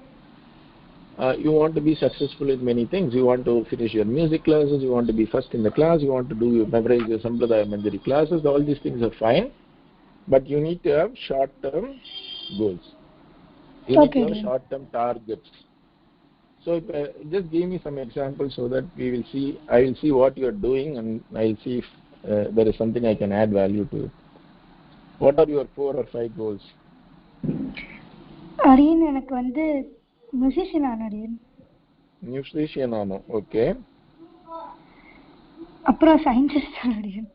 Speaker 1: you want to be successful in many things. You want to finish your music classes, you want to be first in the class, you want to memorize your Sampradaya Manjari classes. All these things are fine, but you need to have short-term goals. You need to have short-term targets. So just give me some examples so that I will see what you are doing, and I will see if there is something I can add value to it. What are your 4 or 5 goals?
Speaker 2: அரியன் எனக்கு வந்து musician ஆகணும் அரியன்.
Speaker 1: Musician ஆகணும், okay.
Speaker 2: அப்புறம் scientist அரியன்.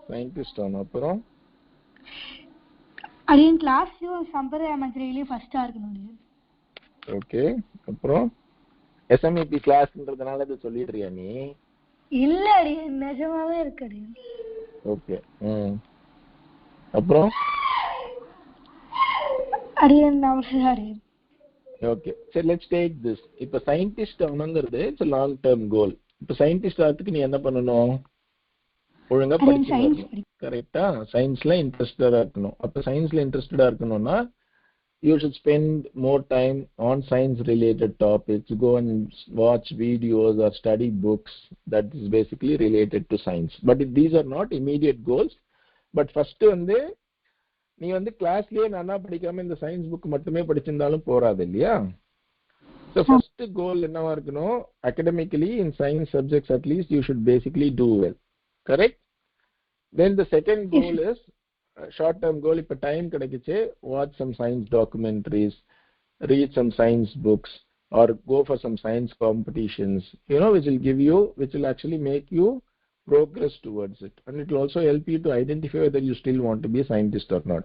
Speaker 1: Scientist ஆகணும். அப்புறம்
Speaker 2: அரியன் கிளாஸ்லயும் சம்பிரதாய மந்திரியிலயும் ஃபர்ஸ்டா இருக்கணும் அரியன்.
Speaker 1: ஓகே. அப்புறம் SMeP கிளாஸ்ன்றதுனால இது சொல்லிடுறியா நீ?
Speaker 2: இல்ல அரியன், நிஜமாவே இருக்கு அரியன்.
Speaker 1: ஓகே. அப்புறம்
Speaker 2: அரியன் அரியன்.
Speaker 1: ஓகே, சரி, லெட்ஸ் டேக் திஸ். இப்போ சயின்டிஸ்ட் ஆகணுங்கிறது இட்ஸ் லாங் டேர்ம் கோல். இப்போ சயின்டிஸ்ட் ஆகிறதுக்கு நீ என்ன பண்ணணும்? ஒழுங்கா படிக்கணும், கரெக்டா? சயின்ஸ்ல இன்ட்ரெஸ்டடா இருக்கணும். அப்போ சயின்ஸ்ல இன்ட்ரெஸ்டடா இருக்கணும்னா you should spend more time on science related topics. Go and watch videos or study books that is basically related to science. But these are not immediate goals. But first வந்து நீ வந்து கிளாஸ்லயே நானா படிக்காம இந்த சயின்ஸ் புக் மட்டுமே படிச்சிருந்தாலும் போறாது இல்லையா? So first goal என்னவா இருக்கணும்? Academically in science subjects at least you should basically do well, correct? Then the second goal is short term goal. If time கிடைக்குச்சு, watch some science documentaries, read some science books, or go for some science competitions, which will actually make you progress towards it, and it will also help you to identify whether you still want to be a scientist or not.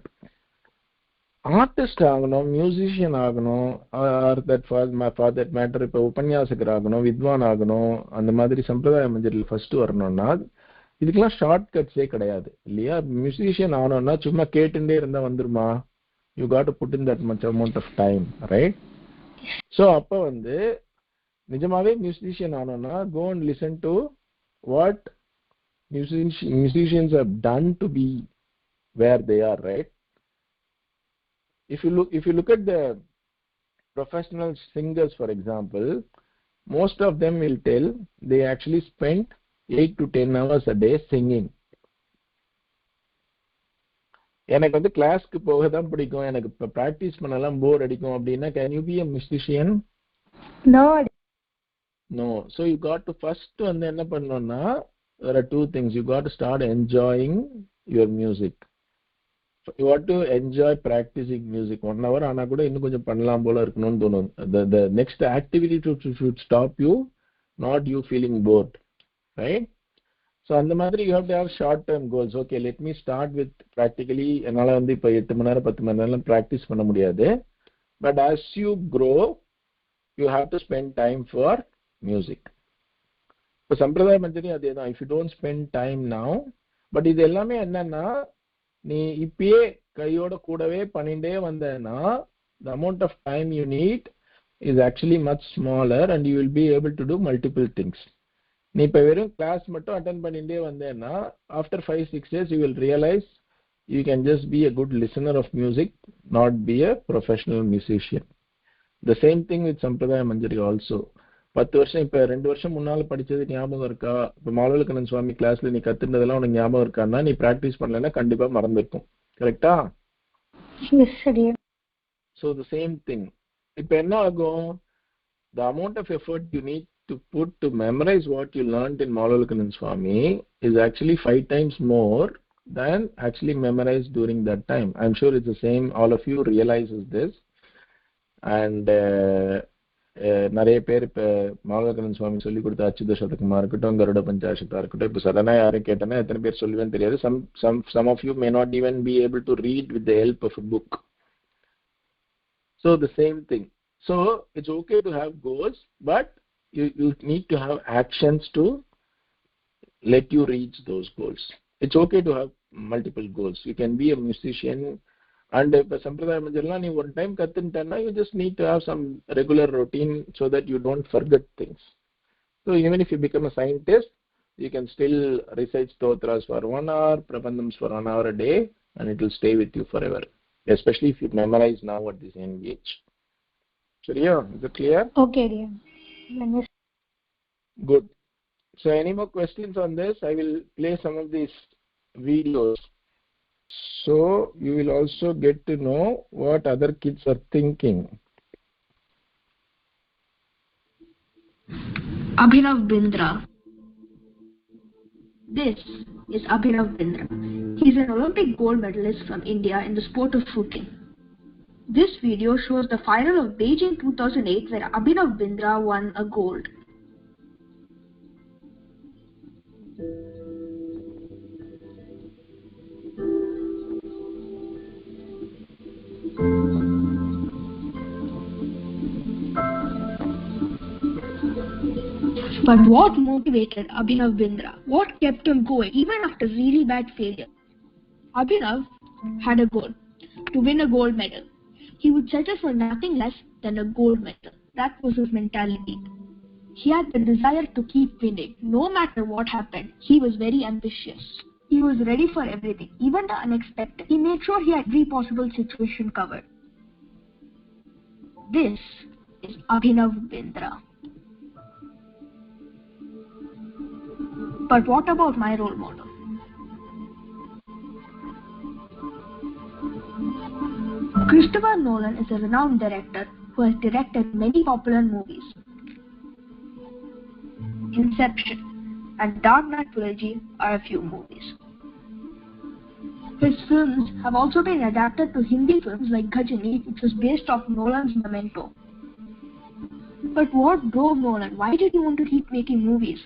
Speaker 1: Artist ஆகணும், musician ஆகணும், or for that matter இப்போ உபன்யாசகர் ஆகணும், வித்வான் ஆகணும், அந்த மாதிரி சம்பிரதாய மஞ்சரில் first வரணும்னா இதுக்கெல்லாம் ஷார்ட் கட்ஸே கிடையாது இல்லையா? மியூசிஷியன் ஆகணும்னா சும்மா கேட்டுட்டே இருந்தா வந்துருமா? You got to put in that much amount of time, right? So அப்போ வந்து நிஜமாவே மியூசிஷியன் ஆகணும்னா go and listen to what musicians have done to be where they are, right? If you look at the professional singers, for example, most of them will tell they actually spent 8 to 10 hours a day singing. எனக்கு வந்து கிளாஸ்க்கு போக தான் பிடிக்கும், எனக்கு இப்போ practice பண்ணலாம் போர் அடிக்கும் அப்படின்னா can you be a musician? No. So you got to first வந்து என்ன பண்ணணும்னா, there are 2 things. You got to start enjoying your music. You want to enjoy practicing music. 1 hour ஆனா கூட இன்னும் கொஞ்சம் பண்ணலாம் போல இருக்கணும்னு தோணும். The next activity should stop you, not you feeling bored, right? So அந்த மாதிரி you have to have short term goals. Okay, let me start with practically என்னால வந்து இப்போ 8 மணி நேரம் 10 மணி நேரம் practice பண்ண முடியாது, but as you grow you have to spend time for music. இப்போ சம்பிரதாய மஞ்சரி அதே தான். if you don't spend time now, but இது எல்லாமே என்னன்னா நீ இப்பயே கையோட கூடவே பண்ணிட்டே வந்தேன்னா the amount of time you need is actually much smaller and you will be able to do multiple things. நீ இப்ப வெறும் கிளாஸ் மட்டும் அட்டெண்ட் பண்ணிட்டே வந்தேன்னா after 5-6 days you will realize you can just be a good listener of music, not be a professional musician. The same thing with Sampradaya Manjari also. 10 வருஷம் இப்ப 2 வருஷம் முன்னால படிச்சது ஞாபகம் இருக்கா? இப்ப மாலவலக்கண்ணன் சுவாமி கிளாஸ்ல நீ கத்துனதெல்லாம் உனக்கு ஞாபகம் இருக்கான்னா நீ பிராக்டிஸ் பண்ணலன்னா கண்டிப்பா மறந்துருக்கும். கரெக்ட்டா?
Speaker 2: Yes, சரி.
Speaker 1: So the same thing. இப்ப என்ன ஆகும்? The amount of effort you need to put to memorize what you learned in Malalakanan Swami is actually 5 times more than actually memorized during that time. I'm sure it's the same. All of you realizes this. And நிறைய பேர் இப்ப மாலவலக்கண்ணன் சுவாமி சொல்லி கொடுத்த அச்சுத சதகமா இருக்கட்டும், கருட பஞ்சாசத்தா இருக்கட்டும், இப்ப சடனா யாரும் கேட்டேன்னா எத்தனை பேர் சொல்லுவேன்னு தெரியாது. Some of you may not even be able to read with the help of a book. So the same thing. So it's okay to have goals, but you need to have actions to let you reach those goals. It's okay to have multiple goals. You can be a musician, and if Sampradaya Manjari you one time kattuntanna, you just need to have some regular routine so that you don't forget things. So even if you become a scientist, you can still recite stotras for 1 hour, prabandhams for 1 hour a day, and it will stay with you forever, especially if you memorize now at this young age. Shriya, is it clear?
Speaker 2: Okay, dear.
Speaker 1: Good. So any more questions on this? I will play some of these videos, so you will also get to know what other kids are thinking.
Speaker 4: Abhinav Bindra. This is Abhinav Bindra. He is an Olympic gold medalist from India in the sport of shooting. This video shows the final of Beijing 2008 where Abhinav Bindra won a gold. But what motivated Abhinav Bindra? What kept him going even after really bad failure? Abhinav had a goal: to win a gold medal. He would settle for nothing less than a gold medal. That was his mentality. He had the desire to keep winning. No matter what happened, he was very ambitious. He was ready for everything, even the unexpected. He made sure he had every possible situation covered. This is Abhinav Bindra. But what about my role model? Christopher Nolan is a renowned director who has directed many popular movies. Inception and Dark Knight Trilogy are a few movies. His films have also been adapted to Hindi films like Ghajini, which was based off Nolan's Memento. But what drove Nolan? Why did he want to keep making movies?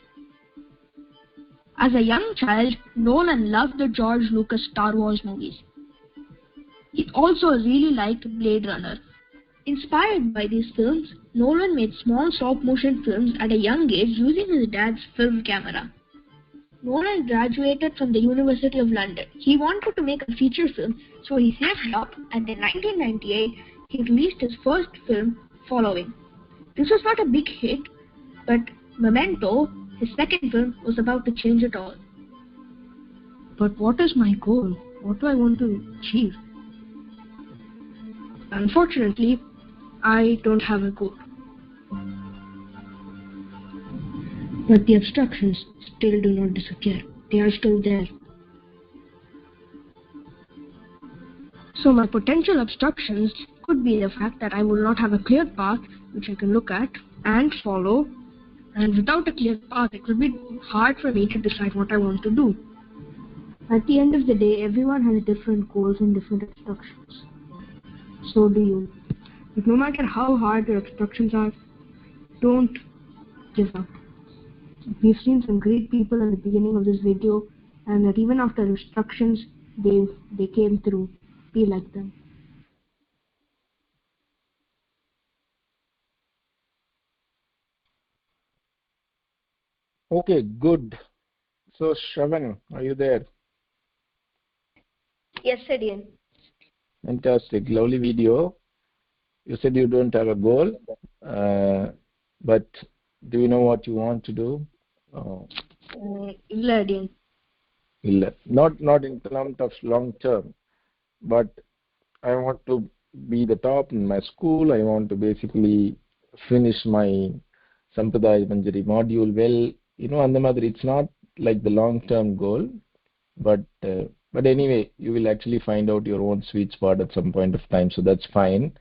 Speaker 4: As a young child, Nolan loved the George Lucas Star Wars movies. He also really liked Blade Runner. Inspired by these films, Nolan made small stop-motion films at a young age using his dad's film camera. Nolan graduated from the University of London. He wanted to make a feature film, so he saved up, and in 1998, he released his first film, Following. This was not a big hit, but Memento, his second film, was about to change it all. But what is my goal? What do I want to achieve? Unfortunately, I don't have a goal. But the obstructions still do not disappear. They are still there. So my potential obstructions could be the fact that I will not have a clear path which I can look at and follow. And without a clear path, it will be hard for me to decide what I want to do. At the end of the day, everyone has different goals and different obstructions. So do you. But no matter how hard your obstructions are, don't give up. We've seen some great people in the beginning of this video, and that even after obstructions, they came through. Be like them.
Speaker 1: Okay, good. So Shravan, are you there?
Speaker 2: Yes, Sadian.
Speaker 1: Fantastic, lovely video. You said you don't have a goal, but do you know what you want to do? Not in terms of long term, but I want to be the top in my school. I want to basically finish my Sampradaya Manjari module well. And the mother, it's not like the long-term goal, but anyway, you will actually find out your own sweet spot at some point of time, so that's fine.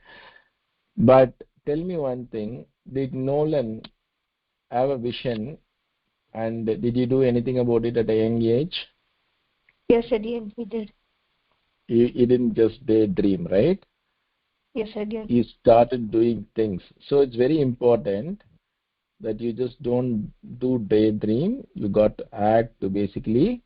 Speaker 1: But tell me one thing: did Nolan have a vision, and did he do anything about it at a young age?
Speaker 2: Yes, I did. He did.
Speaker 1: He didn't just daydream, right?
Speaker 2: Yes, I did.
Speaker 1: He started doing things. So it's very important that you just don't do daydream. You got to act to basically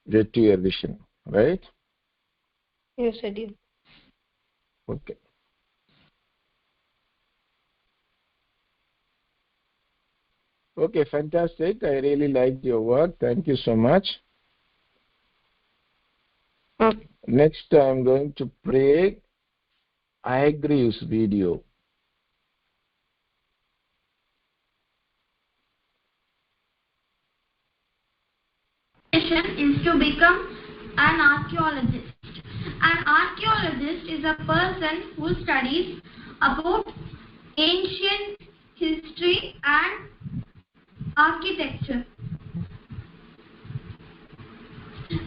Speaker 1: get to your vision, right?
Speaker 2: Yes, I did.
Speaker 1: Okay. Okay, fantastic. I really liked your work. Thank you so much.
Speaker 2: Okay.
Speaker 1: Next, I'm going to play Agri's video.
Speaker 5: Is to become an archaeologist. An archaeologist is a person who studies about ancient history and architecture.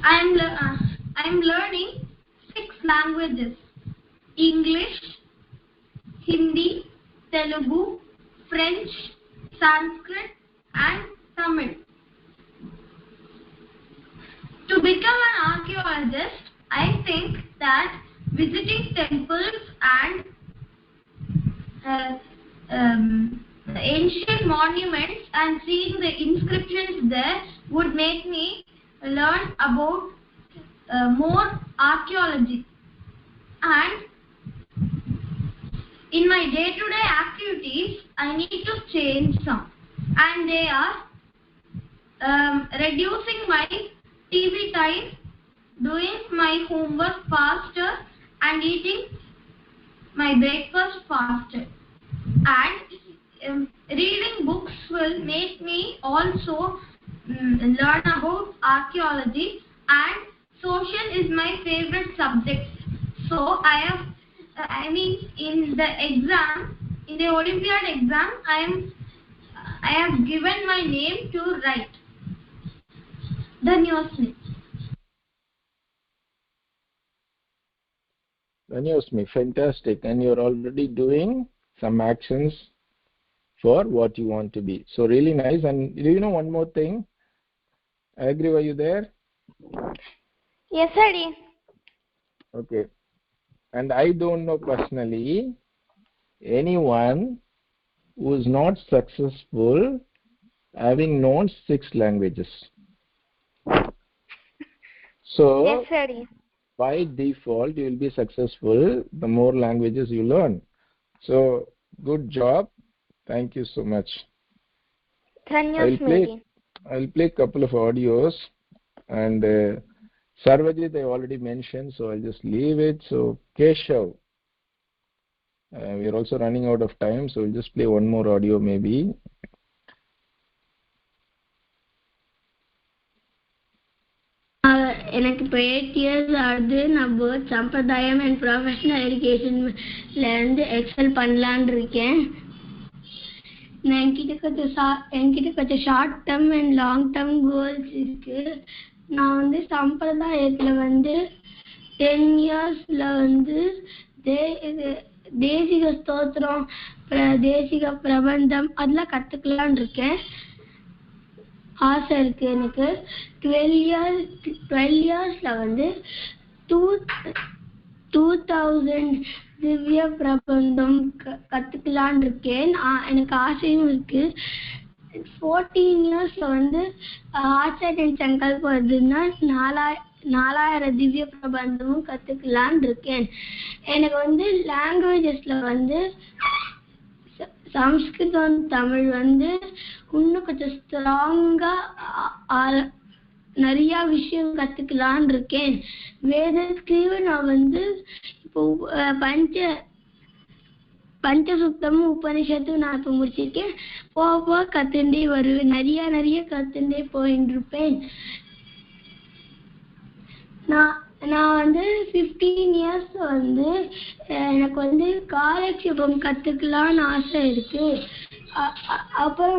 Speaker 5: I'm learning 6 languages: English, Hindi, Telugu, French, Sanskrit, and Tamil. To become an archaeologist, I think that visiting temples and ancient monuments and seeing the inscriptions there would make me learn about more archaeology. And in my day-to-day activities, I need to change some, and they are reducing my TV time, doing my homework faster, and eating my breakfast faster. And reading books will make me also learn about archaeology, and social is my favorite subject. So in the Olympiad exam, I have given my name to write. Dhanyosmi.
Speaker 1: Dhanyosmi, fantastic. And you're already doing some actions for what you want to be. So really nice. And do you know one more thing? Agri, were you there?
Speaker 3: Yes, sir.
Speaker 1: Okay. And I don't know personally anyone who is not successful having known 6 languages. So,
Speaker 3: Yes, sir.
Speaker 1: by default, you will be successful the more languages you learn. So, good job. Thank you so much. I'll play a couple of audios, and Sarvajit I already mentioned, so I'll just leave it. So, Keshav, we're also running out of time, so we'll just play one more audio maybe.
Speaker 5: எனக்கு இப்போ 8 years ஆகுது. நான் both சம்பிரதாயம் and professional எஜுகேஷன்லேருந்து XL பண்ணலான் இருக்கேன். என்கிட்ட கொஞ்சம் short term and long term goals இருக்கு. நான் சம்பிரதாயத்தில் 10 yearsல தேசிக ஸ்தோத்திரம், தேசிக பிரபந்தம் அதெல்லாம் கற்றுக்கலான் இருக்கேன். ஆசை இருக்கு எனக்கு. 12 yearsல 2000 திவ்ய பிரபந்தம் கத்துக்கலான் இருக்கேன். எனக்கு ஆசையும் இருக்கு. 14 yearsல ஆச்சாரியன் சங்கல்பம் வருதுன்னா 4000 திவ்ய பிரபந்தமும் கத்துக்கலான் இருக்கேன். எனக்கு லாங்குவேஜஸ்ல சம்ஸ்கிருதம் தமிழ் இன்னும் கொஞ்சம் ஸ்ட்ராங்கா
Speaker 3: நிறைய விஷயம் கத்துக்கலான்னு இருக்கேன். வேதத்துக்கு நான் இப்போ பஞ்சசுத்தமும் உபனிஷத்தும் நான் இப்போ முடிச்சிருக்கேன். போக கத்துண்டே வருவேன். நிறைய கத்துண்டே போயிட்டு இருப்பேன். நான் 15 இயர்ஸ் எனக்கு காலக்ஷேபம் கத்துக்கலாம்னு ஆசை இருக்கு. அப்புறம்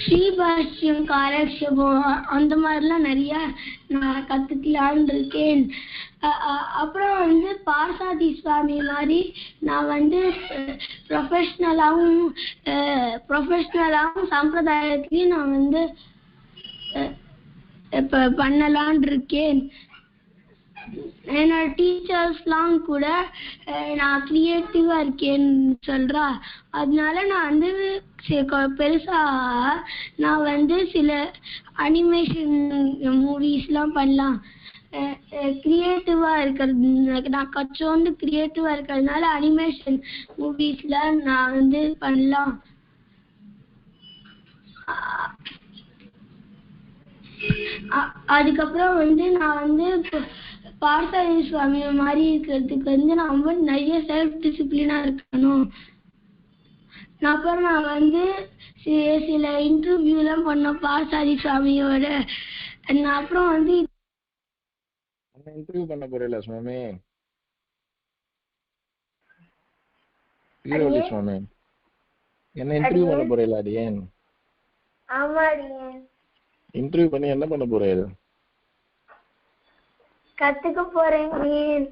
Speaker 3: ஸ்ரீபாஷ்யம் காலக்ஷேபம் அந்த மாதிரிலாம் நிறைய நான் கத்துக்கலான்னு இருக்கேன். அப்புறம் பார்சாதி சுவாமி மாதிரி நான் ப்ரொஃபஷனலாகவும் சம்பிரதாயத்திலையும் நான் இப்ப பண்ணலான் இருக்கேன். என்னோட டீச்சர்ஸ்லாம் கூட நான் கிரியேட்டிவா இருக்கேன்னு சொல்றா. அதனால நான் பெருசா நான் சில அனிமேஷன் மூவிஸ்லாம் பண்ணலாம். கிரியேட்டிவா இருக்கிறது நான் கொஞ்சோண்டு கிரியேட்டிவா இருக்கிறதுனால அனிமேஷன் மூவிஸ்ல நான் பண்ணலாம். அதுக்கப்புறம் நான் பார்த்தாதி சுவாமி மாதிரி இருக்கிறதுக்கு நான் நிறைய செல்ஃப் டிசிப்ளினா இருக்கணும். அப்புறம் நான் சில இன்டர்வியூ எல்லாம் பண்ணோம் பார்த்தாதி சுவாமியோட. அப்புறம்
Speaker 1: இன்டர்வியூ பண்ண போறீங்களா சுவாமி? சுவாமி என்ன இன்டர்வியூ பண்ண போறீங்களா? அடியேன் இன்டர்வியூ பண்ணி என்ன பண்ண போறீங்க?
Speaker 3: கத்துக்க போறேன்.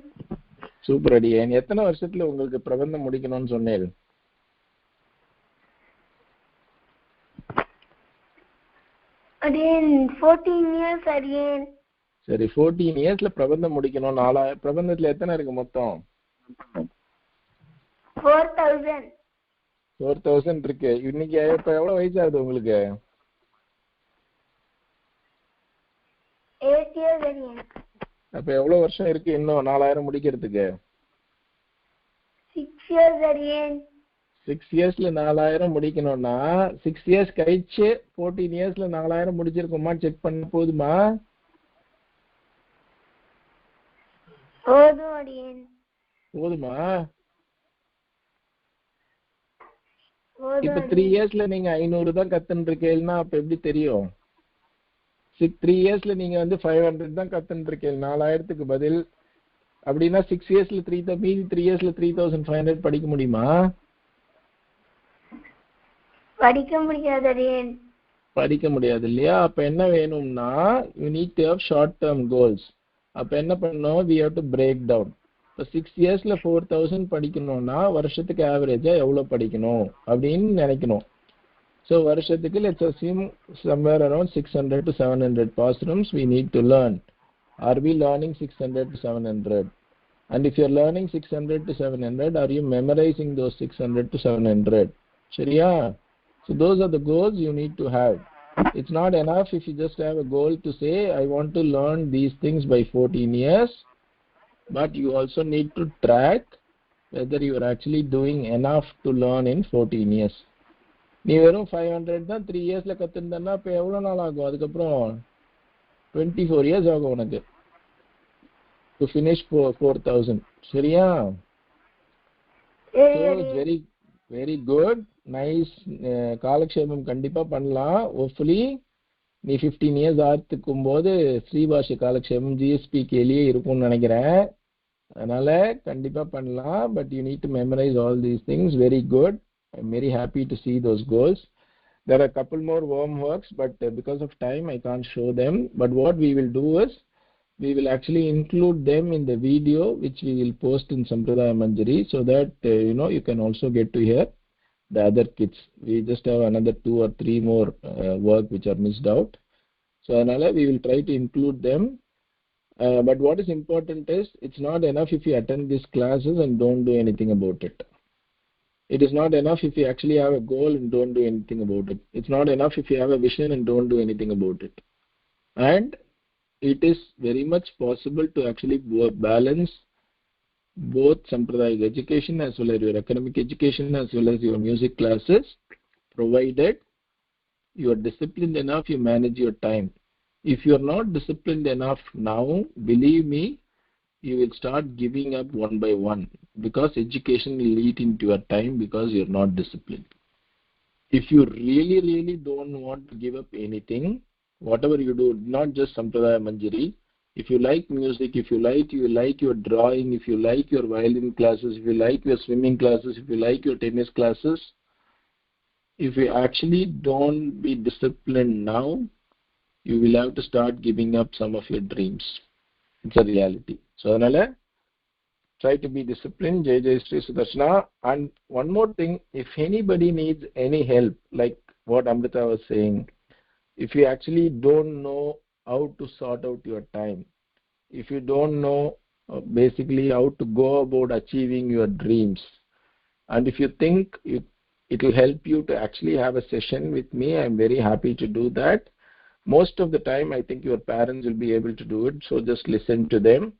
Speaker 1: சூப்பர் அடியேன். எத்தனை வருஷத்துல உங்களுக்கு பிரபந்தம் முடிக்கணும்னு சொன்னேன்?
Speaker 3: அடியேன் 14 இயர்ஸ் அடியேன்.
Speaker 1: சரி, 14 இயர்ஸ்ல பிரபந்தம் முடிக்கணும். 4000 பிரபந்தத்துல எத்தனை இருக்கு மொத்தம்? 4000 இருக்கு. இன்னைக்கு இப்ப எவ்வளவு வயசாகுது உங்களுக்கு?
Speaker 3: 8 years அடியேன்.
Speaker 1: அப்ப எவ்வளவு வருஷம் இருக்கு இன்னும் 4000 முடிக்கிறதுக்கு?
Speaker 3: 6 years அடியேன்.
Speaker 1: 6 இயர்ஸ்ல 4000 முடிக்கணும்னா 6 இயர்ஸ் கழிச்சு 14 இயர்ஸ்ல 4000 முடிச்சிருக்குமா செக் பண்ண போதுமா? போதுமா? இப்ப 3 இயர்ஸ்ல நீங்க 500 தான் கத்துன்னு இருக்கீங்கன்னா அப்ப எப்படி தெரியும்? 3 இயர்ஸ்ல நீங்க 500 தான் கத்துன்னு இருக்கீங்க 4000க்கு பதில். அப்படின்னா 6 இயர்ஸ்ல 3000 மீதி 3 இயர்ஸ்ல 3500 படிக்க முடியுமா?
Speaker 3: படிக்க முடியாது.
Speaker 1: படிக்க முடியாது இல்லையா? அப்ப என்ன வேணும்னா you need to have short term goals. அப்ப என்ன பண்ணணும்? we have to break down. இப்போ 6 இயர்ஸ்ல 4000 படிக்கணும்னா வருஷத்துக்கு ஆவரேஜா எவ்வளவு படிக்கணும் அப்படின்னு நினைக்கணும். So வருஷத்துக்கு let's assume somewhere around 600 to 700 pasurams we need to learn. Are we learning 600 to 700? And if you are learning 600 to 700, are you memorizing those 600 to 700? சரியா? So those are the goals you need to have. It's not enough if you just have a goal to say I want to learn these things by 14 years, but you also need to track whether you are actually doing enough to learn in 14 years. நீ வெறும் 500 தான் 3 இயர்ஸ்ல கத்துந்தன்னா இப்ப எவ்வளவு நாள் ஆகும்? அதுக்கப்புறம் 24 years ஆகும் உனக்கு to finish 4000. சரியா? So it's very very good, nice. காலக்ஷேபம் கண்டிப்பா பண்ணலாம். ஹோப்ஃபுல்லி நீ 15 இயர்ஸ் ஆத்துக்கும் போது ஸ்ரீபாஷ்ய காலக்ஷேபம் GSP கேலியே இருக்கும்னு நினைக்கிறேன். அதனால கண்டிப்பா பண்ணலாம். But you need to memorise all these things. Very good. I'm very happy to see those goals. There are a couple more homeworks, but because of time I can't show them. But what we will do is we will actually include them in the video which we will post in Sampradaya Manjari, so that you can also get to hear the other kids. We just have another 2 or 3 more work which are missed out. So anala we will try to include them. But what is important is it's not enough if you attend these classes and don't do anything about it. It is not enough if you actually have a goal and don't do anything about it. It's not enough if you have a vision and don't do anything about it. And it is very much possible to actually balance both Sampradaya education as well as your academic education as well as your music classes, provided you are disciplined enough, you manage your time. If you are not disciplined enough now, believe me, you will start giving up one by one, because education will eat into your time because you are not disciplined. If you really don't want to give up anything, whatever you do, not just Sampradaya Manjari, if you like music, if you like your drawing, if you like your violin classes, if you like your swimming classes, if you like your tennis classes, if you actually don't be disciplined now, you will have to start giving up some of your dreams. It's a reality. So try to be disciplined. Jai Jai Sri Sudarshana. And one more thing, if anybody needs any help, like what Amrita was saying, if you actually don't know how to sort out your time, if you don't know basically how to go about achieving your dreams, and if you think it will help you to actually have a session with me, I'm very happy to do that. Most of the time, I think your parents will be able to do it, so just listen to them.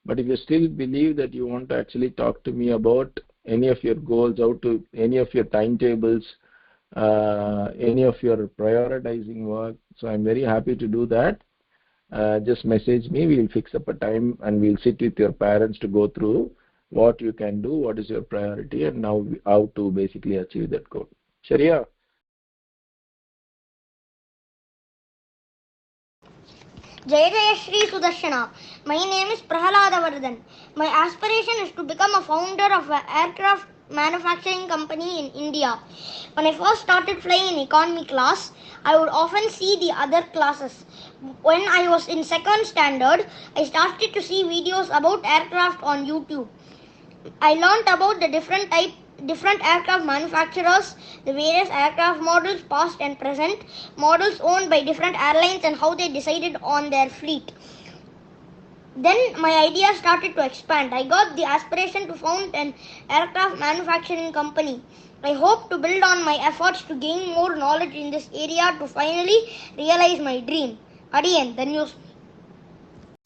Speaker 1: But if you still believe that you want to actually talk to me about any of your goals, any of your timetables, any of your prioritizing work, so I'm very happy to do that. Just message me, we'll fix up a time and we'll sit with your parents to go through what you can do, what is your priority, and now how to basically achieve that goal. Sharia?
Speaker 6: Jai Jai Shri Sudarshana. My name is Prahalada Vardhan. My aspiration is to become a founder of an aircraft manufacturing company in India. When I first started flying in economy class, I would often see the other classes. When I was in second standard, I started to see videos about aircraft on YouTube. I learned about the different aircraft manufacturers, the various aircraft models past and present, models owned by different airlines and how they decided on their fleet. Then my idea started to expand. I got the aspiration to found an aircraft manufacturing company. I hope to build on my efforts to gain more knowledge in this area to finally realize my dream. Adiyan, the news.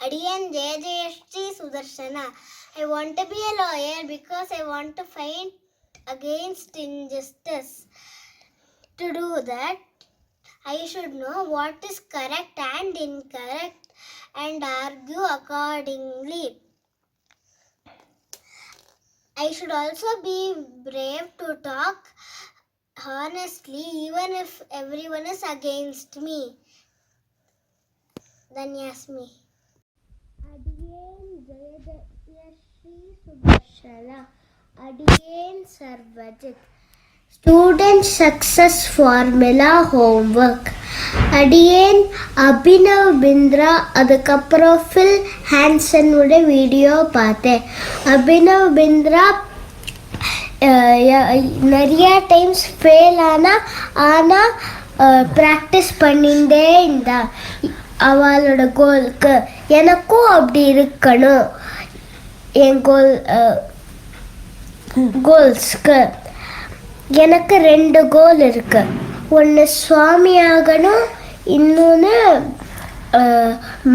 Speaker 7: Adiyan Jaya Jayashri Sudarshana. I want to be a lawyer because I want to fight against injustice. To do that, I should know what is correct and incorrect and argue accordingly. I should also be brave to talk honestly even if everyone is against me. Danyasmi. Adiyan Jayashri Subhashala. Adiyan Sarvajit. Student success formula homework. Adiyan Abhinav Bindra அதுக்கப்புறம் fill ஹான்சனோட video பார்த்தேன். அபினவ் பிந்த்ரா நிறைய times fail ஆனால் practice பண்ணிகிட்டே இருந்தா அவளோட கோலுக்கு. எனக்கும் அப்படி இருக்கணும். என் கோல்ஸ்க்கு எனக்கு 2 கோல் இருக்கு. ஒன்று சுவாமி ஆகணும், இன்னொன்று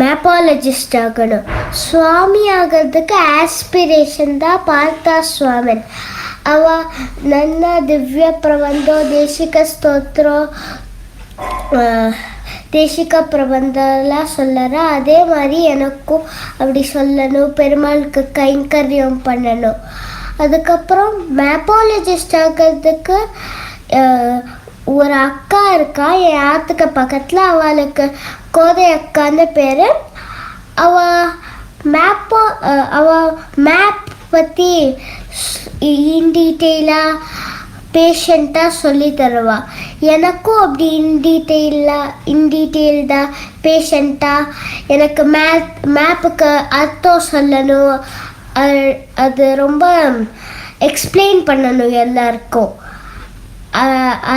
Speaker 7: மேப்பாலஜிஸ்ட் ஆகணும். சுவாமி ஆகிறதுக்கு ஆஸ்பிரேஷன் தான் பார்த்தா சுவாமன். அவ ನನ್ನ ದಿವ್ಯ ಪ್ರಬಂಧ ದೇಶಿಕ ಸ್ತೋತ್ರ தேசிக பிரபந்தம்லாம் சொல்லறா. அதே மாதிரி எனக்கும் அப்படி சொல்லணும், பெருமாளுக்கு கைங்கரியம் பண்ணணும். அதுக்கப்புறம் மேப்பாலஜிஸ்ட் ஆகிறதுக்கு ஒரு அக்கா இருக்கா என் ஆத்துக்கு பக்கத்தில். அவளுக்கு கோதை அக்கான்னு பேர். அவள் மேப் பற்றி இன் டீட்டெயிலாக பேஷண்ட்டாக சொல்லி தருவா. எனக்கும் அப்படி இன்டீட்டெயில்டாக பேஷண்ட்டாக எனக்கு மேப்புக்கு அர்த்தம் சொல்லணும். அது ரொம்ப எக்ஸ்பிளைன் பண்ணணும் எல்லாருக்கும்.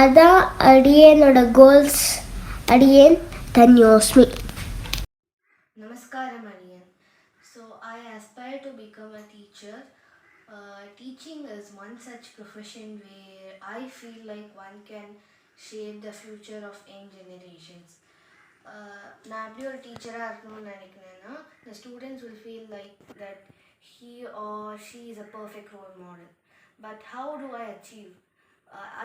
Speaker 7: அதான் அடியேனோட கோல்ஸ். அடியேன் தன்யோஸ்மி.
Speaker 8: Namaskaram Ariyan. So I aspire to become a teacher. Teaching is one such profession where I feel like one can shape the future of young generations. நான் எப்படி ஒரு டீச்சராக இருக்கணும்னு நினைக்கிறேன்னா, the students will feel like that he or she is a perfect role model. But how do I achieve?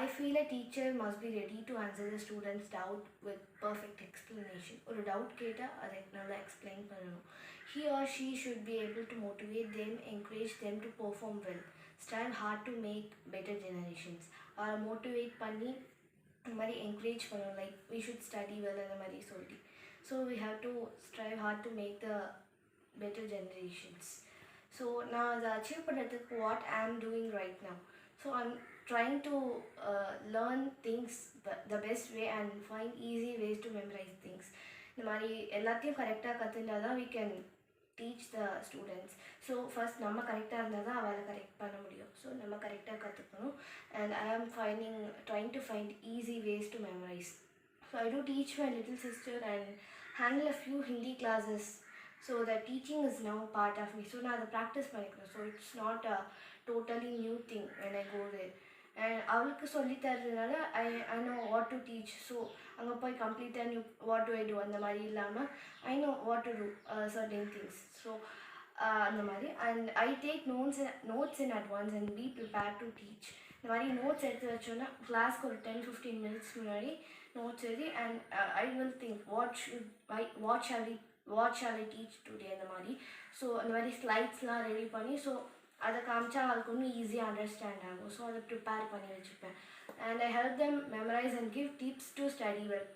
Speaker 8: I feel a teacher must be ready to answer the student's doubt with perfect explanation. Or a doubt கேட்டா அதை நல்லா explain பண்ணணும். He or she should be able to motivate them, encourage them to perform well, strive hard to make better generations. Or motivate பண்ணி இந்த மாதிரி encourage பண்ணணும், like we should study well அந்த மாதிரி சொல்லி. So we have to strive hard to make the better generations. So now the achieve பண்ணதுக்கு what I am doing right now. So I'm trying to learn things the best way and find easy ways to memorize things. இந்த மாதிரி எல்லாத்தையும் கரெக்டாக கற்றுண்டா தான் we can teach the students. So first நம்ம கரெக்டாக இருந்தால் தான் அவளை கரெக்ட் பண்ண முடியும். ஸோ நம்ம கரெக்டாக கற்றுக்கணும். And I am trying to find easy ways to memorize. So I do teach my little sister and handle a few Hindi classes. So the teaching is now part of me. So now the practice பண்ணிக்கணும். So it's not a totally new thing when I go there. And அவளுக்கு சொல்லி தரதுனால I know what to teach. So அங்கே போய் கம்ப்ளீட்டாக new what do I do அந்த மாதிரி இல்லாமல் I know what to do certain things. So அந்த மாதிரி and I take notes in advance and be prepared to teach. இந்த மாதிரி நோட்ஸ் எடுத்து வச்சோன்னா கிளாஸ்க்கு ஒரு 10-15 minutes முன்னாடி நோட்ஸ் எழுதி and I will think what shall I teach today அந்த மாதிரி. ஸோ அந்த மாதிரி ஸ்லைட்ஸ்லாம் ரெடி பண்ணி ஸோ அதை காமிச்சா அவளுக்கு இன்னும் ஈஸியாக அண்டர்ஸ்டாண்ட் ஆகும். ஸோ அதை ப்ரிப்பேர் பண்ணி வச்சுப்பேன். And I help them memorise and give tips to study well.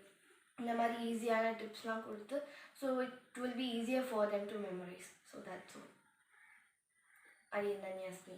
Speaker 8: இந்த மாதிரி ஈஸியான டிப்ஸ்லாம் கொடுத்து so it will be easier for them to memorise. So that's all. அடியன் தன்யாஸ்மி.